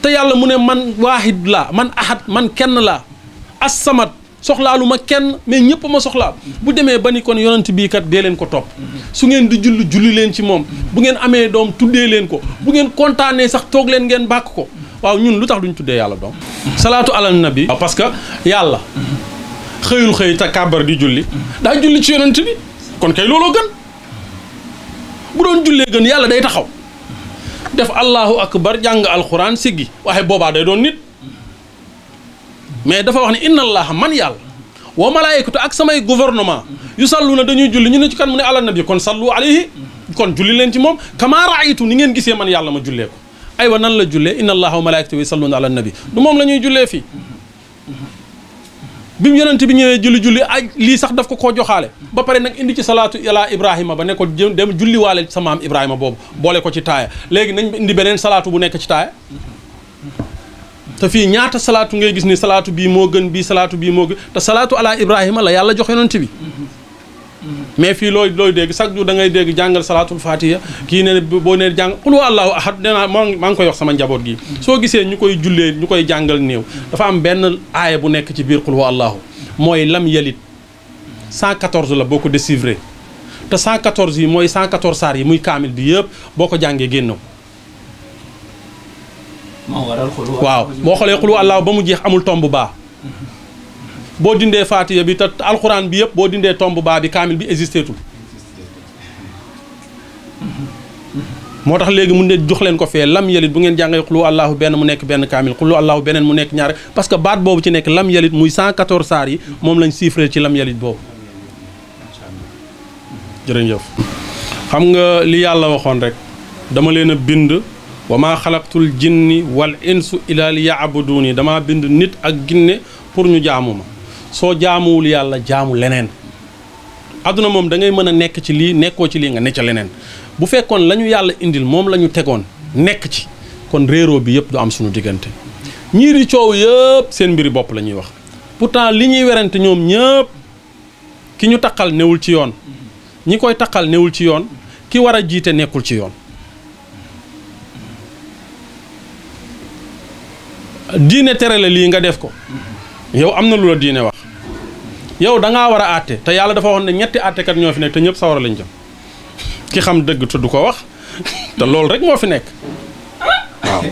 te yàlla mu ne man waahid laa man ahad man kenn laa as-samad soxlaalu ma kenn mais ñëpp ma soxlaal bu demee ba ni kon yonent bii kat dee leen ko topp su ngeen di julli leen ci moom bu ngeen amee doom tuddee leen ko bu ngeen kontaanee sax toog leen ngeen bàkk ko waaw ñun lu tax duñ tuddee yàlla doom salaatu alal nabi waaw parce que yàlla xëyul xëy te kàbbar di julli daa julli ci yonent bi kon kay looloo gën bu doon jullee gën yàlla day taxaw def allahu akbar jàng alxuraan siggi waaye boobaa day doon nit mais dafa wax ne inna allaha man yàlla wa malaayikatu ak samay gouvernement yu sallu na dañuy julli ñu ne ci kan mu ne ala nabi kon sallu alayhi kon julli leen ci moom kama raaytu ni ngeen gisee man yàlla ma jullee ko aywa nan la jullee inna allaha wa malaayikatu yusalluna ala nabi du moom la ñuy jullee fii bi mu yonent bi ñëwee julli ay lii sax daf ko koo joxaale ba pare nag indi ci salaatu ila Ibrahima ba ne ko dem julli waale sa maam Ibrahima boobu boole ko ci taaya léegi nañ indi beneen salaatu bu nekk ci taaya te fii ñaata salaatu ngay gis ni salaatu bii moo gën bii salaatu bii moo gën te salaatu ala Ibrahima la yàlla jox yonent bi mais fii looy dégg chaque jour da ngay dégg jàngal salaatul fatiha kii ne boo nee jàng qul huwa allahu ahad nee naa maa ngi koy wax sama njaboot gi soo gisee ñu koy jullee ñu koy jàngal néew dafa am benn aaya bu nekk ci biir qul huwa allahu mooy lam yalit 114 la boo ko déchiffré te 114 yi mooy 114 saar yi muy kaamil bi yëpp boo ko jàngee génn waaw boo xoolee qul huwa allahu ba mu jeex amul tomb baa boo dindee faatiya bi te alxuraan bi yëpp boo dindee tomb baa bi kaamil bi existé tul moo tax léegi mun ne jox leen ko fee lam yalit bu ngeen jàngee xulu allahu benn mu nekk benn kaamil xulu allahu beneen mu nekk ñaar parce que baat boobu ci nekk lam yalit muy 114 saar yi moom lañ chiffré ci lam yalit boobu jërëjëf xam nga li yàlla waxoon rek dama leen a bind wa maa xalaqtul jinni wal insu illa li yaabuduuni damaa bind nit ak ginne pour ñu jaamu ma soo jaamuwul yàlla jaamu leneen àdduna moom da ngay mën a nekk ci lii nekkoo ci lii nga ne ca leneen bu fekkoon la ñu yàlla indil moom la ñu tegoon nekk ci kon réeroo bi yëpp du am suñu diggante ñii di coow yëpp seen mbiri bopp la ñuy wax pourtant li ñuy werante ñoom ñëpp ki ñu taqal newul ci yoon ñi koy taqal newul ci yoon ki war a jiite nekkul ci yoon diine tere la lii nga def ko yow am na lu la diine wax yow da ngaa war a àtte te yàlla dafa wax ne ñetti àttekat ñoo fi nekk te ñëpp sawara lañ jëm ki xam dëgg te du ko wax te loolu rek moo fi nekk waaw.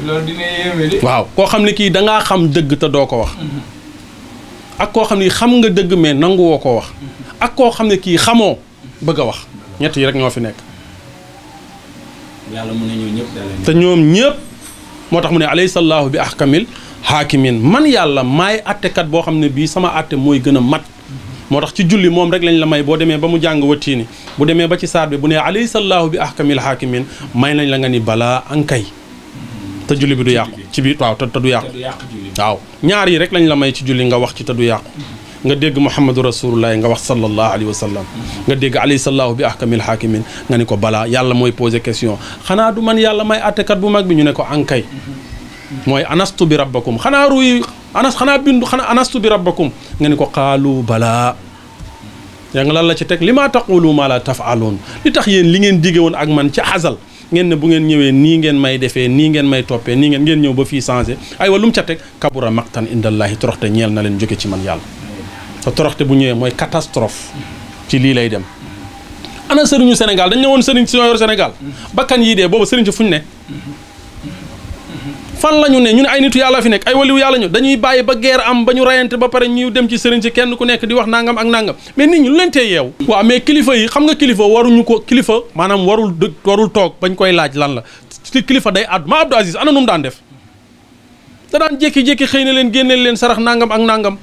loolu dina yéeme de. waaw koo xam ne kii da ngaa xam dëgg te doo ko wax ak koo xam ne xam nga dëgg mais nanguwoo koo wax ak koo xam ne kii xamoo bëgg a wax ñett yi rek ñoo fi nekk. yàlla mu ne ñoo ñëpp dalee te ñoom ñëpp moo tax mu ne alaysa llaahu bi ahkamil haakimin man yàlla maay attekat boo xam ne bii sama atte mooy gën a mat moo tax ci julli moom rek lañ la may boo demee ba mu jàng wattiini bu demee ba ci saar bi bu ne alaysa llaahu bi ahkamil haakimin may nañ la nga ni balaa ankay te julli bi du yàqu ci biir waaw te du yàqu waaw ñaar yi rek lañ la may ci julli nga wax ci te du yàqu nga dégg muhammadu rasulullah nga wax sallallahu alayhi wa sallam nga dégg alaysa llaahu bi ahkamil haakimin nga ni ko balaa yàlla mooy posé question xanaa du man yàlla may attekat bu mag bi ñu ne ko ankay mooy anastu bi rabbakum xanaa ruy xanaa bindu xanaa anastu bi rabbakum nga ni ko qaalu balaa yaa nga lan la ci teg li maa taqulu maa la tafaaluun li tax yéen li ngeen digge woon ak man ci xasal ngeen ne bu ngeen ñëwee nii ngeen may defee nii ngeen may toppee nii ngeen ñëw ba fii changé aywa lu mu ca teg kabura maqtan indallahi toroxte ñeel na leen jóge ci man yàlla te toroxte bu ñëwee mooy catastrophe ci lii lay dem ana sëriñu Sénégal dañ ne woon sëriñ si yor Sénégal bakkan yii dee booba sëriñ si fuñ ne fan la ñu ne ñu ne ay nitu yàlla fi nekk ay waliwu yàlla ñu dañuy bàyyi ba guerre am ba ñu rayante ba pare ñu dem ci sëriñ si kenn ku nekk di wax nangam ak nangam mais nit ñi lu leen tee yeew waaw mais kilifa yi xam nga kilifa waruñu ko kilifa maanaam warul toog bañ koy laaj lan la kilifa day àddu ma Abdou Aziz ana nu mu daan def da daan jékki-jékki xëy na leen génneel leen sarax nangam ak nangam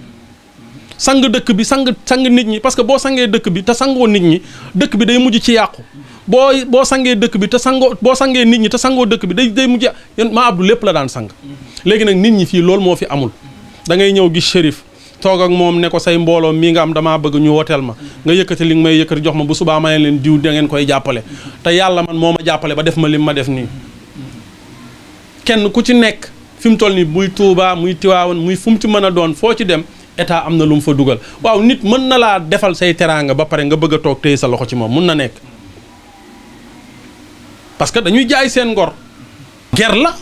sang dëkk bi sang nit ñi parce que boo sangee dëkk bi te sangoo nit ñi dëkk bi day mujj ci yàqu boo sangee dëkk bi te boo sangee nit ñi te sangoo dëkk bi day mujj yéen maa Abdou lépp la daan sang léegi nag nit ñi fii loolu moo fi amul da ngay ñëw gis shérif toog ak moom ne ko say mbooloo mii nga am damaa bëgg ñu wooteel ma nga yëkkati li nga may yëkkati jox ma bu subaa ma leen diw da ngeen koy jàppale te yàlla man moo ma jàppale ba def ma lim ma def nii kenn ku ci nekk fi mu toll nii muy Tuubaa muy Tiwaawan muy fu mu ci mën a doon foo ci dem état am na lu mu fa dugal waaw nit mën na laa defal say teraanga ba pare nga bëgg a toog téye sa loxo ci moom mun na nekk parce que dañuy jaay seen ngor ger la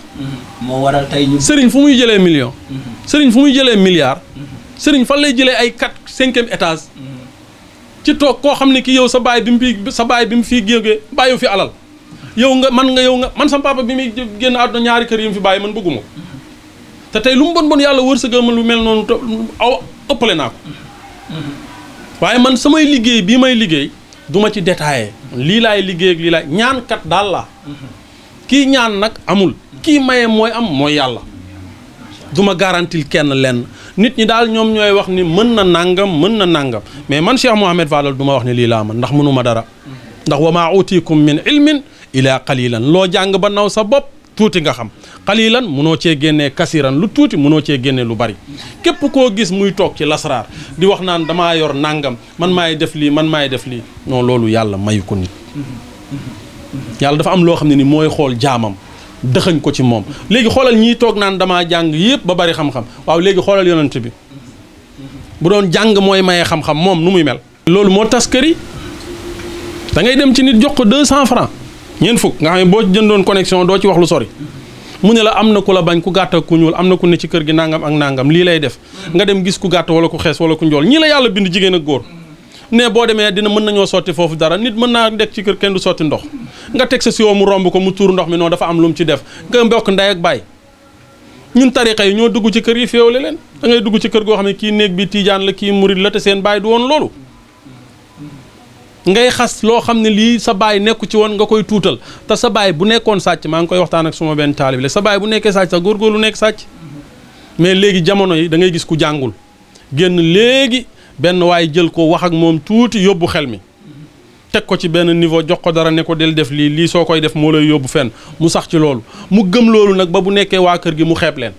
moo waral tey ñu sëriñ fu muy jëlee million sëriñ fu muy jëlee milliard sëriñ fan lay jëlee ay 4 5e étage ci toog koo xam ne ki yow sa baay bi mu fi géegee bàyyiwu fi alal yow nga man sama papa bi muy génn àdduna ñaari kër yi mu fi bàyyi man bëgguma ko te tey lu mu bon yàlla wërsëgal ma lu mel noonu ëppale naa ko waaye man samay liggéey bii may liggéey duma ci détaillé lii laay liggéey ak lii laay ñaankat daal la kii ñaan nag amul kii maye mooy am mooy yàlla duma garantil kenn lenn nit ñi daal ñoom ñooy wax ni mën na nangam mais man Cheikh Mouhamed Fadal du ma wax ne lii laa man ndax mënuma dara ndax wa maa utiikum min ilmin ila qalilan loo jàng ba naw sa bopp tuuti nga xam xalilan munoo cee génnee kasiran lu tuuti munoo cee génnee lu bari képp koo gis muy toog ci lasraar di wax naan damaa yor nangam man maay def lii non loolu yàlla mayu ko nit yàlla dafa am loo xam ne ni mooy xool jaamam dëxañ ko ci moom léegi xoolal ñiy toog naan damaa jàng yëpp ba bari xam-xam waaw léegi xoolal yonent bi bu doon jàng mooy maye xam-xam moom nu muy mel loolu moo tas kër yi da ngay dem ci nit jox ko 200 francs ñeent fukk nga xam ne boo jëndoon connexion doo ci wax lu sori mu ne la am na ku la bañ ku gàtt ak ku ñuul am na ku ne ci kër gi nangam ak nangam lii lay def nga dem gis ku gàtt wala ku xees wala ku njool ñii la yàlla bind jigéen ak góor ne boo demee mën nañoo sotti foofu dara nit mën naa nekk ci kër kenn du sotti ndox nga teg sa siwo mu romb ko mu tuur ndox mi noonu dafa am lu mu ci def nga mbokk ndey ak baay ñun tariqa yi ñoo dugg ci kër yi féewle leen da ngay dugg ci kër goo xam ne kii néeg bi tiijaan la kii murid la te seen baay du woon loolu ngay xas loo xam ne lii sa baay nekku ci woon nga koy tuutal te sa baay bu nekkoon sàcc maa ngi koy waxtaan ak suma benn taalib sa baay bu nekkee sàcc sax góorgóorlu nekk sàcc mais léegi jamono yi da ngay gis ku jàngul génn léegi benn waay jël ko wax ak moom tuuti yóbbu xel mi teg ko ci benn niveau jox ko dara ne ko del def lii soo koy def moo lay yóbbu fenn mu sax ci loolu mu gëm loolu nag ba bu nekkee waa kër gi mu xeeb leen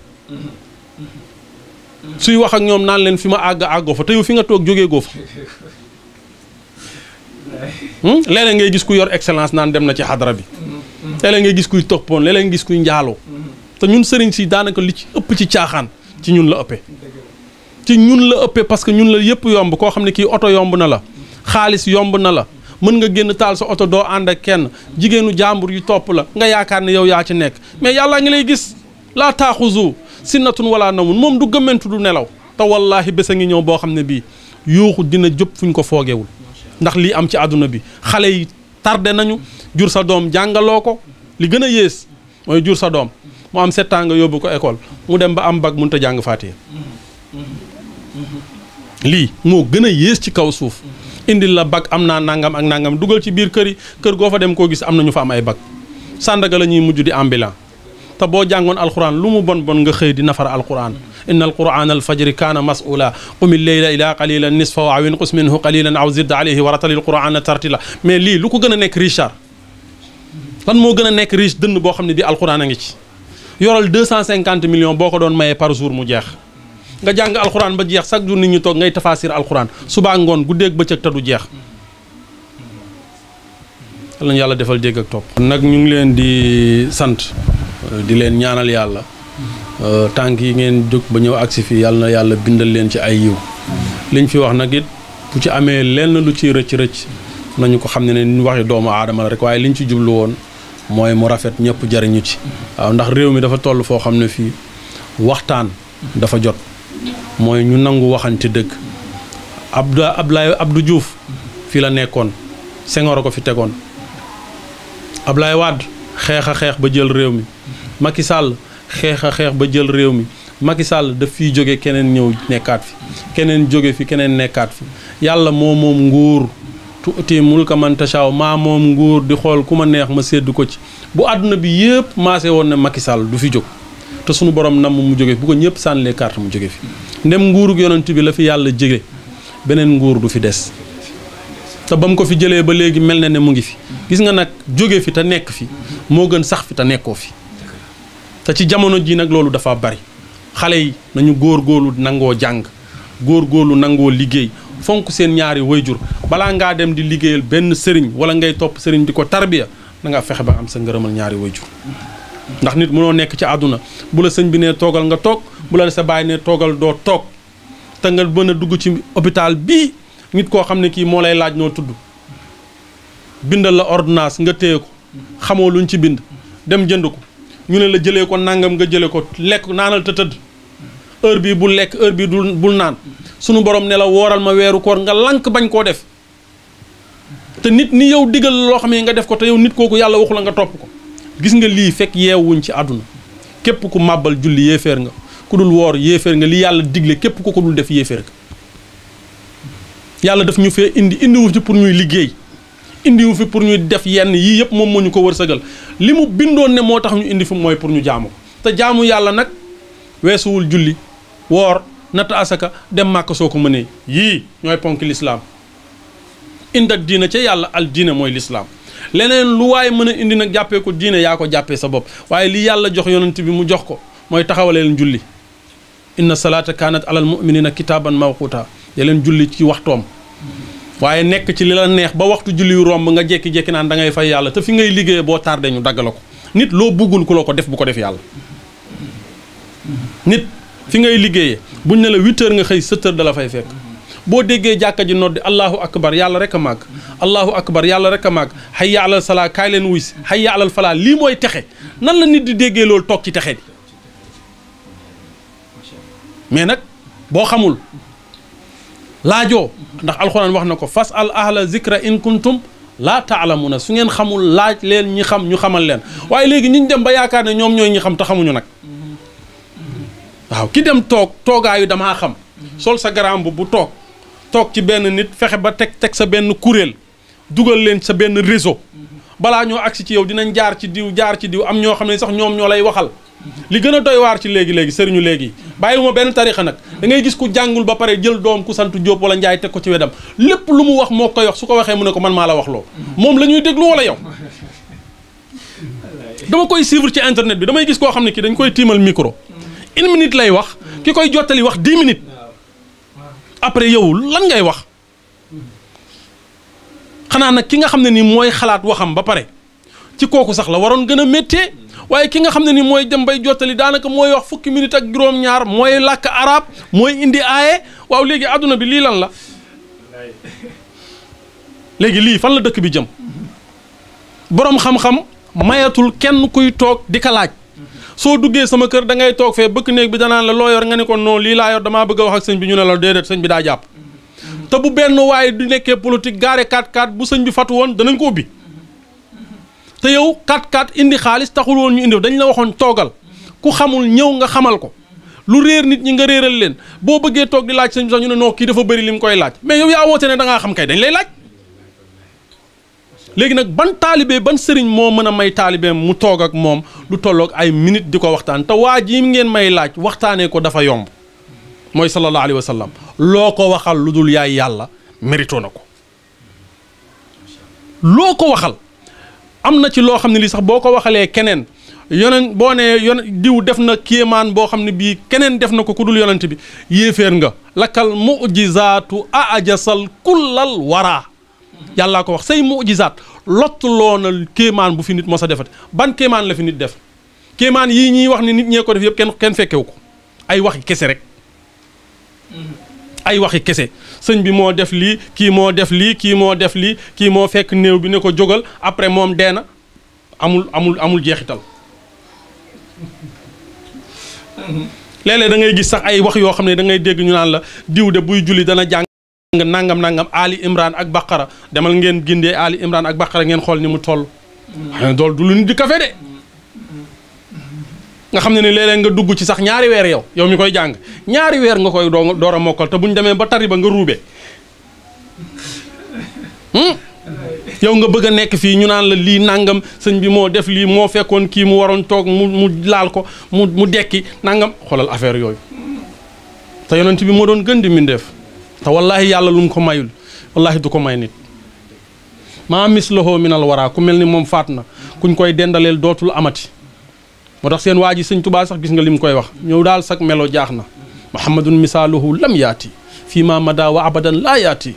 suy wax ak ñoom naan leen fi ma àgg àggoo fa te yow fi nga toog jógee goo fa léeg-léeg ngay gis ku yor excellence naan dem na ci xadara bi léeg-léeg ngay gis kuy toppoon léeg-léeg ngay gis kuy njaaloo te ñun sëriñ si daanaka li ci ëpp ci caaxaan ci ñun la ëppee ci ñun la ëppee parce que ñun la yëpp yomb koo xam ne kii oto yomb na la xaalis yomb na la mën nga génn taal sa oto doo ànd ak kenn jigéenu jàmbur yu topp la nga yaakaar ne yow yaa ci nekk mais yàllaa ngi lay gis laa taaxuzu sinnatun wala nawmun moom du gëmmentu du nelaw te wallaahi bés a ngi ñëw boo xam ne bii yuuxu dina jëpp fuñ ko foogewul ndax lii am ci àdduna bi xale yi tardé nañu jur sa doom jàngaloo ko li gën a yées mooy jur sa doom mu am 7 ans nga yóbbu ko école mu dem ba am bac mënut a jàng Faatiha lii moo gën a yées ci kaw suuf indil la bac am naa nangam ak nangam dugal ci biir kër yi kër goo fa dem koo gis am na ñu fa am ay bac Sandaga la ñuy mujj di ambulant te boo jàngoon alquran lu mu bon bon nga xëy di nafar alquran inna alquran alfajri kaana mas'ula qumi leyla ila qalilan nisfahu aw inqus minhu qalilan aw zid alayhi wa ratali alquran tartila mais lii lu ko gën a nekk Richard lan moo gën a nekk riche dënn boo xam ne bii alquran a ngi ci yoral 250 millions boo ko doon mayee par jour mu jeex nga jàng alquran ba jeex chaque jour nit ñi toog ngay tafaasir alquran subaa ngoon guddeeg bëccëg te du jeex lañu yàlla defal dégg ak topp nag ñu ngi leen di sant di leen ñaanal yàlla tànk yi ngeen jóg ba ñëw agsi fii yàlla na yàlla bindal leen ci ay yiw liñ fi wax nag it bu ci amee lenn lu ciy rëcc nañu ko xam ne ne ñu waxi doomu aadama la rek waaye liñ ci jublu woon mooy mu rafet ñëpp jariñu ci waaw ndax réew mi dafa toll foo xam ne fii waxtaan dafa jot mooy ñu nangu waxante dëgg Abdou Diouf fii la nekkoon Senghor a ko fi tegoon Ablaye Wade xeex a xeex ba jël réew mi Macky Sall xeex a xeex ba jël réew mi Macky Sall daf fiy jóge keneen ñëw nekkaat fi keneen jóge fi keneen nekkaat fi yàlla moo moom nguur tuuti mulka man tashaaw maa moom nguur di xool ku ma neex ma sédd ko ci bu àdduna bi yëpp maase woon ne Macky Sall du fi jóg te sunu borom nam mu jóge fi bu ko ñëpp sànnilee carte mu jóge fi ndem nguurug yonent bi la fi yàlla jëge beneen nguur du fi des te ba mu ko fi jëlee ba léegi mel na ne mu ngi fi gis nga nag jóge fi te nekk fi moo gën sax fi te nekkoo fi te ci jamono ji nag loolu dafa bari xale yi nañu góorgóorlu nangoo jàng góorgóorlu nangoo liggéey fonk seen ñaari wayjur balaa ngaa dem di liggéeyal benn sëriñ wala ngay topp sëriñ di ko tarbiya da nga fexe ba am sa ngërëmal ñaari wayjur ndax nit mënoo nekk ci àdduna bu la sëñ bi ne toogal nga toog bu la sa baay ne toogal doo toog te nga mën a dugg ci hôpital bii nit koo xam ne kii moo lay laaj noo tudd bindal la ordonnance nga téye ko xamoo luñ ci bind dem jënd ko ñu ne la jëlee ko nangam nga jëlee ko lekk naanal te tëdd heure bii bul lekk heure bii bul naan sunu borom ne la wooral ma weeru koor nga lank bañ koo def te nit ni yow digal loo xam ne nga def ko te yow nit kooku yàlla waxu la nga topp ko gis nga lii fekk yeewuñ ci àdduna képp ku màbbal julli yéeféer nga ku dul woor yéeféer nga li yàlla digle képp ku ko dul def yéeféer nga yàlla daf ñu fee indiwu fi pour ñuy liggéey indiwu fi pour ñuy def yenn yii yëpp moom moo ñu ko wërsëgal li mu bindoon ne moo tax ñu indi fi mooy pour ñu jaamu ko te jaamu yàlla nag weesuwul julli woor natt asaka dem màkk soo ko mënee yii ñooy ponk lislaam indi ak diina ca yàlla al diina mooy lislaam leneen lu waaye mën a indi nag jàppee ko diine yaa ko jàppee sa bopp waaye li yàlla jox yonent bi mu jox ko mooy taxawaleen julli inna salaata kaanat alal mu'minina kitaaban mawquta ya leen julli ci waxtoom waaye nekk ci li la neex ba waxtu julli yu romb nga jekki-jekki naan da ngay fay yàlla te fi ngay liggéeye boo tardé ñu dagg la ko nit loo buggul ku la ko def bu ko def yàlla nit fi ngay liggéeyee buñ ne la 8 heures nga xëy 7 heures da la fay fekk boo déggee jàkka ji noddi allahu akbar yàlla rek a màgg allahu akbar yàlla rek a màgg hayya alal salaa kaay leen wuy si hayya alal falaa lii mooy texe nan la nit di déggee loolu toog ci texe bi mais nag boo xamul laajoo ndax alxuraan wax na ko fas al ahla zikra in kuntum laa taalamuna su ngeen xamul laaj leen ñi xam ñu xamal leen waaye léegi ñiñ dem ba yaakaar ne ñoom ñooy ñi xam te xamuñu nag waaw ki dem toogaayu damaa xam sol sa garamb bu toog ci benn nit fexe ba teg sa benn kuréel dugal leen sa benn réseau balaa ñoo agsi ci yow dinañ jaar ci diw am ñoo xam ne sax ñoom ñoo lay waxal li gën a doy waar ci léegi sëriñu léegi bàyyiwuma benn tarixa nag da ngay gis ku jàngul ba pare jël doom ku sant Jóob wala Njaay teg ko ci wedam lépp lu mu wax moo koy wax su ko waxee mu ne ko man maa la wax loo moom la ñuy déglu wala yow dama koy suivre ci internet bi damay gis koo xam ne kii dañ koy tiimal micro 1 minute lay wax ki koy jottali wax 10 minutes après yow lan ngay wax xanaa nag ki nga xam ne ni mooy xalaat waxam ba pare ci kooku sax la waroon gën a méttee waaye ki nga xam ne ni mooy dem bay jottali daanaka mooy wax fukki minutes ak juróom-ñaar mooy làkk arab mooy indi aaye waaw léegi adduna bi lii lan la léegi lii fan la dëkk bi jëm boroom xam-xam mayatul kenn kuy toog di ka laaj soo duggee sama kër da ngay toog fee bëkk néeg bi danaan la loo yor nga ne ko non lii laa yor damaa bëgg a wax ak sëñ bi ñu ne la déedéet sëñ bi daa jàpp te bu benn waaye du nekkee politique gaare 4-4 bu sëñ bi fatu woon danañ ko ubbi te yow 4-4 indi xaalis taxul woon ñu indi dañ la waxoon toogal ku xamul ñëw nga xamal ko lu réer nit ñi nga réeral leen boo bëggee toog di laaj sëñ bi sax ñu ne non kii dafa bëri li mu koy laaj mais yow yaa woote ne da ngaa xam kay dañ lay laaj léegi nag ban taalibe ban sëriñ moo mën a may taalibeem mu toog ak moom lu tolloog ay minute di ko waxtaan te waa ji ngeen may laaj waxtaanee ko dafa yomb mooy sallallahu alayhi wa sallam loo ko waxal lu dul yaay yàlla mérito na ko loo ko waxal am na ci loo xam ne lii sax boo ko waxalee keneen yonent boo nee diw def na kéemaan boo xam ne bii keneen def na ko ku dul yonent bi yéeféer nga lakal mujizaatu ajasal kullal waraa yàllaa ko wax say mujizaat lottuloo na kéemaan bu fi nit mos a defati ban kéemaan la fi nit def kéemaan yii ñuy wax ni nit ñee ko def yëpp kenn fekkewu ko ay waxi kese rek ay waxi kese sëñ bi moo def lii kii moo def lii kii moo def lii kii moo fekk néew bi ne ko jógal après moom dee na amul jeexital léeg-léeg da ngay gis sax ay wax yoo xam ne da ngay dégg ñu naan la diw de buy julli dana jàng nangam Ali Imran ak Baqara demal ngeen gindee Ali Imran ak Baqara ngeen xool ni mu toll xëy dool du lu nit di kafe de nga xam ne ne léeg-léeg nga dugg ci sax ñaari weer yow mi koy jàng ñaari weer nga koy door a mokkal te buñ demee ba tari ba nga ruube yow nga bëgg a nekk fii ñu naan la lii nangam sëñ bi moo def lii moo fekkoon kii mu waroon toog mu laal ko mu dekki nangam xoolal affaire yooyu te yonent bi moo doon gën di mindeef te wallahi yàlla lu mu ko mayul wallahi du ko may nit maa mislahu minal waraa ku mel ni moom faat na kuñ koy dendaleel dootul amati moo tax seen waa ji sëñ Tubaa sax gis nga li mu koy wax ñëw daal sak melo jaax na muhammadun misaaluhu lam yaati fii ma mada wa abadan laa yaati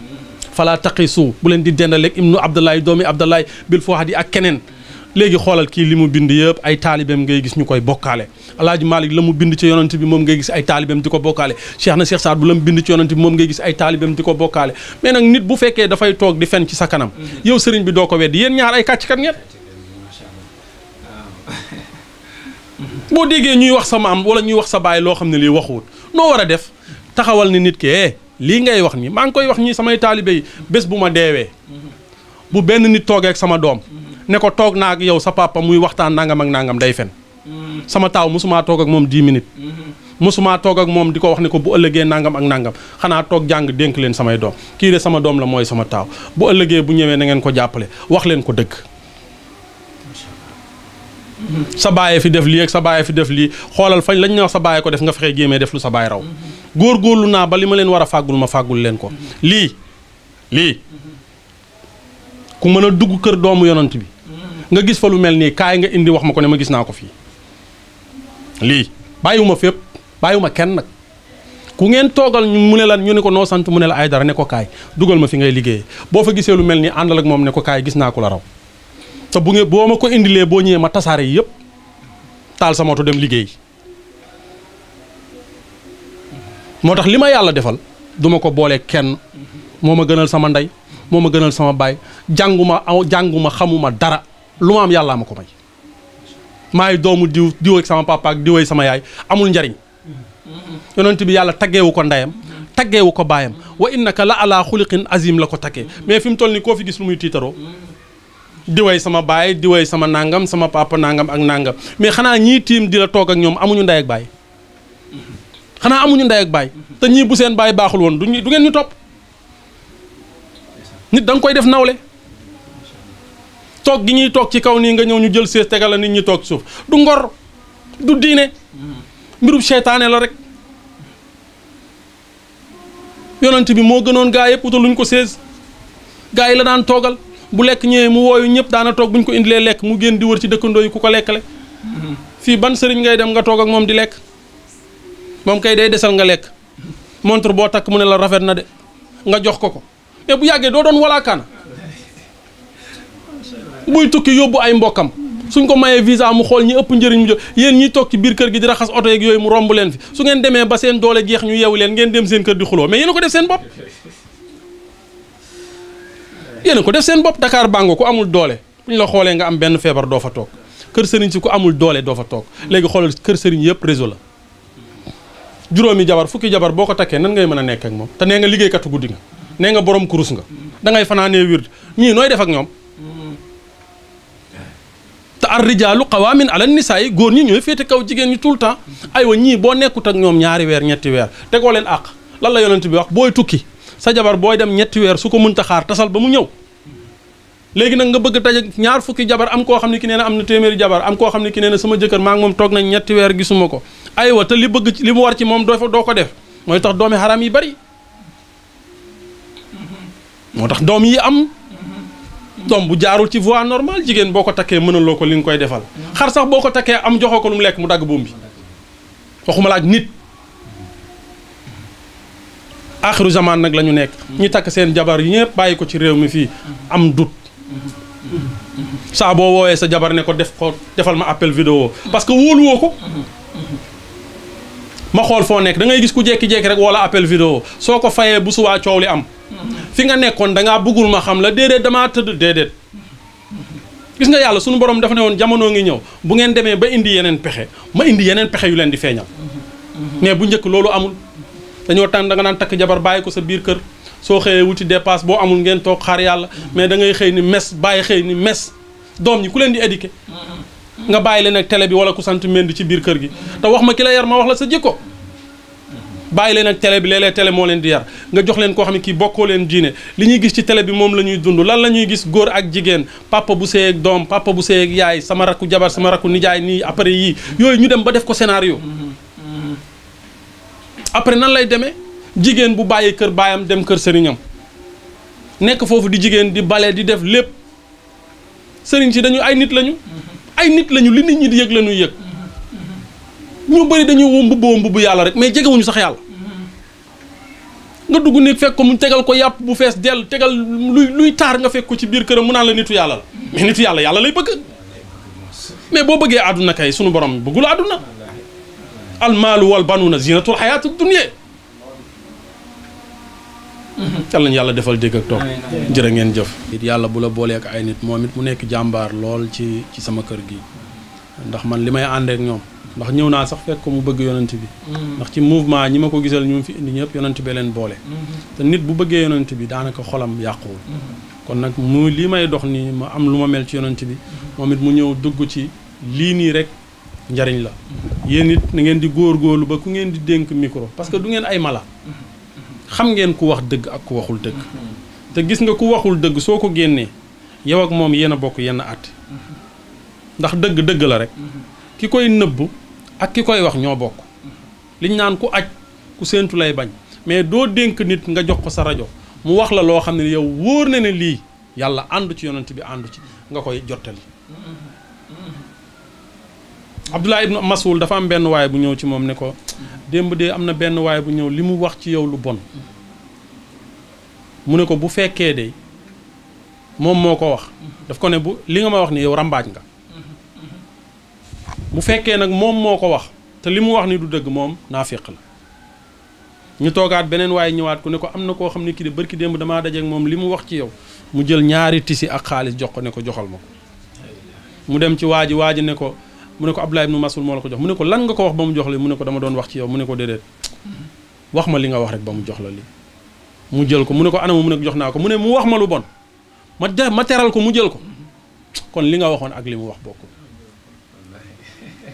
fala taqisu bu leen di dendaleeg ibnu abdullahi doomi abdullahi bil fuhadi ak keneen léegi xoolal kii li mu bind yëpp ay taalibeem ngay gis ñu koy bokkaale alaaji Malick la mu bind ci yonent bi moom ngay gis ay taalibeem di ko bokkaale Cheikh na Cheikh Saad bu la mu bind ci yonent bi moom ngay gis ay taalibeem di ko bokkaale mais nag nit bu fekkee dafay toog di fen ci sa kanam yow sëriñ bi doo ko weddi yéen ñaar ay kàcckat ngeen boo déggee ñuy wax sa maam wala ñuy wax sa baay loo xam ne lii waxuwut noo war a def taxawal ni nit ki lii ngay wax nii maa ngi koy wax ñii samay taalibe yi bés bu ma deewee bu benn nit toogee ak sama doom ne ko toog naa ak yow sa papa muy waxtaan nangam ak nangam day fen sama taaw mosumaa toog ak moom 10 minutes mosumaa toog ak moom di ko wax ne ko bu ëllëgee nangam ak nangam xanaa toog jàng dénk leen samay doom kii de sama doom la mooy sama taaw bu ëllëgee bu ñëwee na ngeen ko jàppale wax leen ko dëgg sa bàyyee fi def lii ak sa bàyyee fi def lii xoolal fañ lañ ne wax sa bàyyee ko def nga fexe géemee def lu sa bàyyi raw góorgóorlu naa ba li ma leen war a fàggul ma fàggul leen ko lii ku mën a dugg kër doomu yonant bi nga gis fa lu mel nii kaay nga indi wax ma ko ne ma gis naa ko fii lii bàyyiwuma fépp bàyyiwuma kenn nag ku ngeen toogal mu ne la ñu ne ko noo sant mu ne la ay dara ne ko kaay dugal ma fi ngay liggéeyee boo fa gisee lu mel nii àndal ak moom ne ko kaay gis naa ko la raw te bu ngeen boo ma ko indilee boo ñëwee ma tasaare yi yëpp taal sa moto dem liggéey moo tax li ma yàlla defal duma ko boole kenn moo ma gënal sama ndey moo ma gënal sama baay jànguma xamuma dara lu ma am yàllaa ma ko may maay doomu diw ak sama papa ak diw ak sama yaay amul njariñ yonent bi yàlla taggeewu ko ndeyam taggeewu ko baayam wa innaka la ala xuliqin azim la ko taggee mais fi mu toll nii koo fi gis lu muy tiitaroo diwee sama baay diwee sama nangam sama papa nangam ak nangam mais xanaa ñii tiim di la toog ak ñoom amuñu ndey ak baay xanaa amuñu ndey ak baay te ñii bu seen baay baaxul woon du ngeen ñu topp nit da nga koy def nawle toog gi ñuy toog ci kaw nii nga ñëw ñu jël sees tegal la nit ñi toog ci suuf du ngor du diine mbirub seytaane la rek yonent bi moo gënoon gaa yëpp utal luñ ko sees gaa yi la daan toogal bu lekk ñëwee mu wooyu ñëpp daana toog buñ ko indilee lekk mu génn di wër ci dëkkandoo yi ku ko lekkale fii ban sëriñ ngay dem nga toog ak moom di lekk moom kay day desal nga lekk montre boo takk mu ne la rafet na de nga jox ko mais bu yàggee doo doon walaakaana buy tukki yóbbu ay mbokkam suñ ko mayee visa mu xool ñi ëpp njëriñ mu jox yéen ñiy toog ci biir kër gi di raxas oto yeeg yooyu mu romb leen fi su ngeen demee ba seen doole jeex ñu yeewu leen ngeen dem seen kër di xuloo mais yéen a ko def seen bopp yéen a ko def seen bopp. Dakar Bango ku amul doole buñ la xoolee nga am benn feebar doo fa toog kër sëriñ si ku amul doole doo fa toog léegi xoolal kër sëriñ yëpp réseau la juróomi jabar fukki jabar boo ko takkee nan ngay mën a nekk ak moom te nee nga liggéeykatu guddi nga nee nga borom kurus nga da ngay fanaanee wird ñii nooy def ak ñoom te ar rijaalu qawaamin ala nisaa yi góor ñi ñooy féete kaw jigéen ñi tout le temps aywa ñii boo nekkut ak ñoom ñaari weer ñetti weer tegoo leen àq lan la yonent bi wax booy tukki sa jabar booy dem ñetti weer su ko mënta xaar tasal ba mu ñëw léegi nag nga bëgg taje ñaar fukki jabar am koo xam ne ki nee na am na téeméeri jabar am koo xam ne ki nee na sama jëkkër maa ngi moom toog nañ ñetti weer gisuma ko aywa te li bëgg li mu war ci moom doo ko def mooy tax doomi xaram yi bari moo tax doom yi am doom bu jaarul ci voie normale jigéen boo ko takkee mënaloo ko li nga koy defal xar sax boo ko takkee am joxoo ko lu mu lekk mu dagg buum bi waxuma la ak nit axiru zaman nag la ñu nekk ñi takk seen jabar yi ñëpp bàyyi ko ci réew mi fii am dut saa boo woowee sa jabar ne ko defal ma appel vidéo parce que wóoluwoo ko ma xool foo nekk da ngay gis ku jekki-jekki rek wala appel vidéo soo ko fayee bu subaa coow li am fi nga nekkoon dangaa bëggul ma xam la déedéet damaa tëdd déedéet gis nga yàlla suñu borom dafa ne woon jamono ngi ñëw bu ngeen demee ba indi yeneen pexe ma indi yeneen pexe yu leen di feeñal mais bu njëkk loolu amul dañoo tànn da nga naan takk jabar bàyyi ko sa biir kër soo xëyee wuti dépasse boo amul ngeen toog xaar yàlla mais da ngay xëy ni mes bàyyi xëy ni mes doom ñi ku leen di éduquer nga bàyyi leen ak télé bi wala ku sant mend ci biir kër gi te wax ma ki la yar ma wax la sa jikko bàyyi leen ak télé bi léeg-léeg télé moo leen di yar nga jox leen koo xam ne kii bokkoo leen diine li ñuy gis ci télé bi moom la ñuy dund lan la ñuy gis góor ak jigéen papa bu sëy ak doom papa bu sëy ak yaay sama rakku jabar sama rakku nijaay nii après yii yooyu ñu dem ba def ko scénario après nan lay demee jigéen bu bàyyi kër baayam dem kër sëriñam nekk foofu di jigéen di bale di def lépp sëriñ si dañu ay nit lañu li nit ñi di yëg la ñuy yëg ñu bëri dañuy mbubb yàlla rek mais jegewuñu sax yàlla nga dugg nit fekk ko mu tegal ko yàpp bu fees dell tegal luy taar nga fekk ko ci biir këram mu naan la nitu yàlla la mais nitu yàlla lay bëgg mais boo bëggee àdduna kay sunu borom bëggul àdduna almaalu wal banuuna zinatul xayaatu dunya yàlla defal dégg ak toog jërë ngeen jëf it yàlla bu la boolee ak ay nit moom it mu nekk jàmbaar lool ci sama kër gi ndax man li may àndeek ñoom ndax ñëw naa sax fekk ko mu bëgg yonent bi ndax ci mouvement ñi ma ko gisal ñu fi indi ñëpp yonent bee leen boole te nit bu bëggee yonent bi daanaka xolam yàquwul kon nag mu lii may dox nii ma am lu ma mel ci yonent bi moom it mu ñëw dugg ci lii nii rek njariñ la yéen it na ngeen di góorgóorlu ba ku ngeen di dénk micro parce que du ngeen ay mala xam ngeen ku wax dëgg ak ku waxul dëgg te gis nga ku waxul dëgg soo ko génnee yow ak moom yéen a bokk yenn àtte ndax dëgg la rek ki koy nëbb ak ki koy wax ñoo bokk liñ naan ku aj ku séentu lay bañ mais doo dénk nit nga jox ko sa rajo mu wax la loo xam ne yow wóor na ne lii yàlla àndu ci yonent bi àndu ci nga koy jottali Abdullah ibn Mas'ud dafa am benn waay bu ñëw ci moom ne ko démb de am na benn waay bu ñëw li mu wax ci yow lu bon mu ne ko bu fekkee de moom moo ko wax daf ko ne bu li nga ma wax ni yow rambaaj nga bu fekkee nag moom moo ko wax te li mu wax ni du dëgg moom naafiq la ñu toogaat beneen waaye ñëwaat ku ne ko am na koo xam ne kii de barki démb damaa dajeek moom li mu wax ci yow mu jël ñaari tisi ak xaalis jox ko ne ko joxal ma ko mu dem ci waa ji ne ko mu ne ko Abdullah ibn Mas'ud moo la ko jox mu ne ko lan nga ko wax ba mu jox la mu ne ko dama doon wax ci yow mu ne ko déedéet wax ma li nga wax rek ba mu jox la lii mu jël ko mu ne ko anam mu ne ko jox naa ko mu ne mu wax ma lu bon ma teral ko mu jël ko kon li nga waxoon ak li mu wax bokkul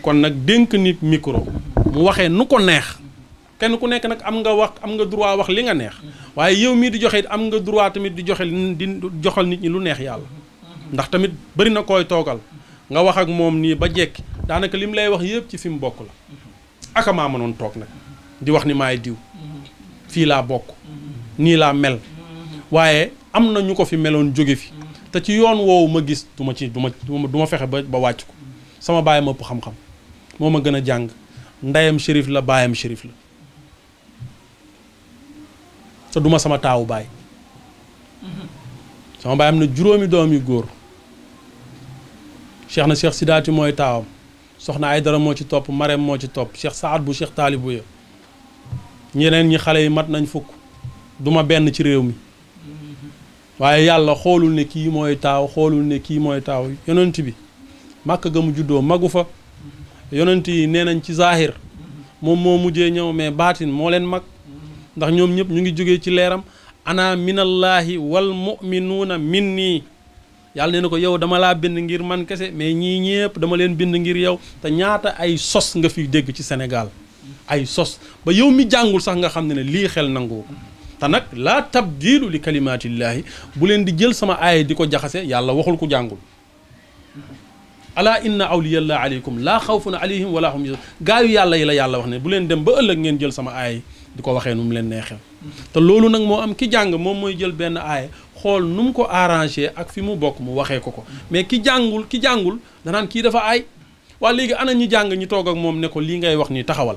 kon nag dénk nit micro mu waxee nu ko neex kenn ku nekk nag am nga droit wax li nga neex waaye yow mii di joxe it am nga droit tamit di joxal nit ñi lu neex yàlla ndax tamit bari na koy toogal nga wax ak moom nii ba jekki daanaka lim lay wax yëpp ci fi mu bokk la aka maa mënoon toog nag di wax ni maay diw fii laa bokk nii laa mel waaye am na ñu ko fi meloon jóge fi te ci yoon woowu ma gis du ma fexe ba wàcc ko sama baay ma ëpp xam-xam moo ma gën a jàng ndeyam shérif la baayam shérif la te duma sama taawu baay sama baay am na juróomi doom yu góor cheikh na cheikh Sidaati mooy taawam soxna Aydara moo ci topp Marème moo ci topp cheikh Saad bu cheikh Taalibu ya ñeneen ñi xale yi mat nañ fukk duma benn ci réew mi waaye yàlla xoolul ne kii mooy taaw xoolul ne kii mooy taaw yonent bi màkk ga mu juddoo magu fa yonent yi nee nañ ci zahir moom moo mujjee ñëw mais baatin moo leen mag ndax ñoom ñëpp ñu ngi jógee ci leeram ana minallaahi wal muminuuna minni yàlla nee na ko yow dama laa bind ngir man kese mais ñii ñëpp dama leen bind ngir yow te ñaata ay sos nga fi dégg ci Sénégal ay sos ba yow mi jàngul sax nga xam ne lii xel nangu te nag laa tabdiilu li kalimaatillaahi bu leen di jël sama aaya di ko jaxase yàlla waxul ku jàngul alaa inna awliyallah aleykum laa xawfun alayhim wala hum yaxzanun gaayu yàlla yi la yàlla wax ne bu leen dem ba ëllëg ngeen jël sama aaya di ko waxee nu mu leen neexee te loolu nag moo am ki jàng moom mooy jël benn aaya xool nu mu ko arrangé ak fi mu bokk mu waxee ko mais ki jàngul danaan kii dafa aay waa léegi ana ñi jàng ñi toog ak moom ne ko lii ngay wax nii taxawal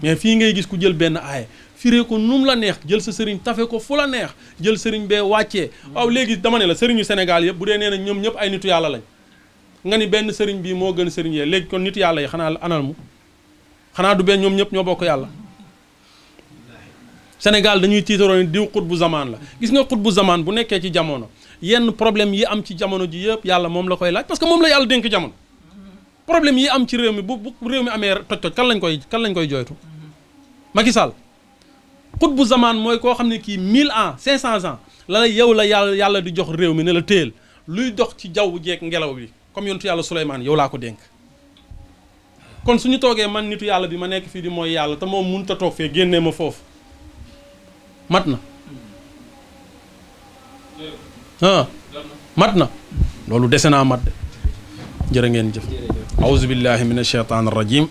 mais fii ngay gis ku jël benn aaya firee ko nu mu la neex jël sa sëriñ tafe ko fu la neex jël sëriñ bee wàccee waaw léegi dama ne la sëriñu Sénégal yëpp bu dee nee na ñoom ñëpp ay nitu yàlla lañ nga ni benn sëriñ bii moo gën sëriñ yee léegi kon nitu yàlla yi xanaa anal mu xanaa du benn ñoom ñëpp ñoo bokk yàlla Sénégal dañuy tiitaroo ni diw xut bu zamaan la gis nga xut bu zamaan bu nekkee ci jamono yenn problème yi am ci jamono ji yëpp yàlla moom la koy laaj parce que moom la yàlla dénk jamono problème yi am ci réew mi bu réew mi amee toj-toj kan lañ koy jooytu Macky Sall xut bu zamaan mooy koo xam ne kii 1000 ans 500 ans la yow la yàlla di jox réew mi ne la téel luy dox ci jaww jeeg ngelaw bi comme yontu yàlla Souleymane yow laa ko dénk kon suñu toogee man nitu yàlla bi ma nekk fii di mooy yàlla te moom mënut a toog fee génnee ma foofu mat na mat na loolu dese naa mat de jërë ngeen jëf أعوذ بالله من الشيطان الرجيم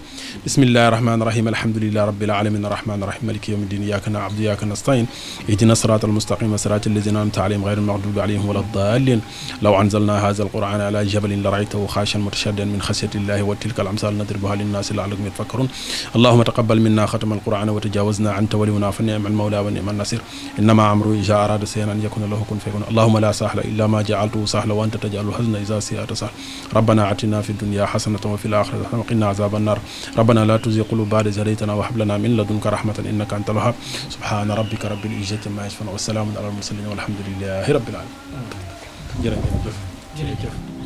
بسم الله الرحمن الرحيم الحمد لله رب العالمين الرحمن الرحيم مالك يوم الدين إياك نعبد وإياك نستعين اهدنا الصراط المستقيم صراط الذين أنعمت عليهم غير المغضوب عليهم ولا الضالين لو أنزلنا هذا القرآن على جبل لرأيته خاشعا متشددا من خشية الله وتلك الأمثال نضربها للناس لعلهم يتفكرون اللهم تقبل منا ختم القرآن وتجاوزنا أنت ولينا فنعم المولى ونعم النصير إنما أمره إذا أراد شيئا أن يكون له كن فيكون اللهم لا سهل إلا ما جعلته سهلا وأنت تجعل الحزن إذا شئت سهلا ربنا آتنا في الدنيا حسنة وفي الآخرة حسنة وقنا عذاب النار ربنا لا تزغ قلوبنا بعد إذ هديتنا وهب لنا من لدنك رحمة إنك أنت الوهاب سبحان ربك رب العزة عما يصفون والسلام على المرسلين والحمد لله رب العالمين jërëjëf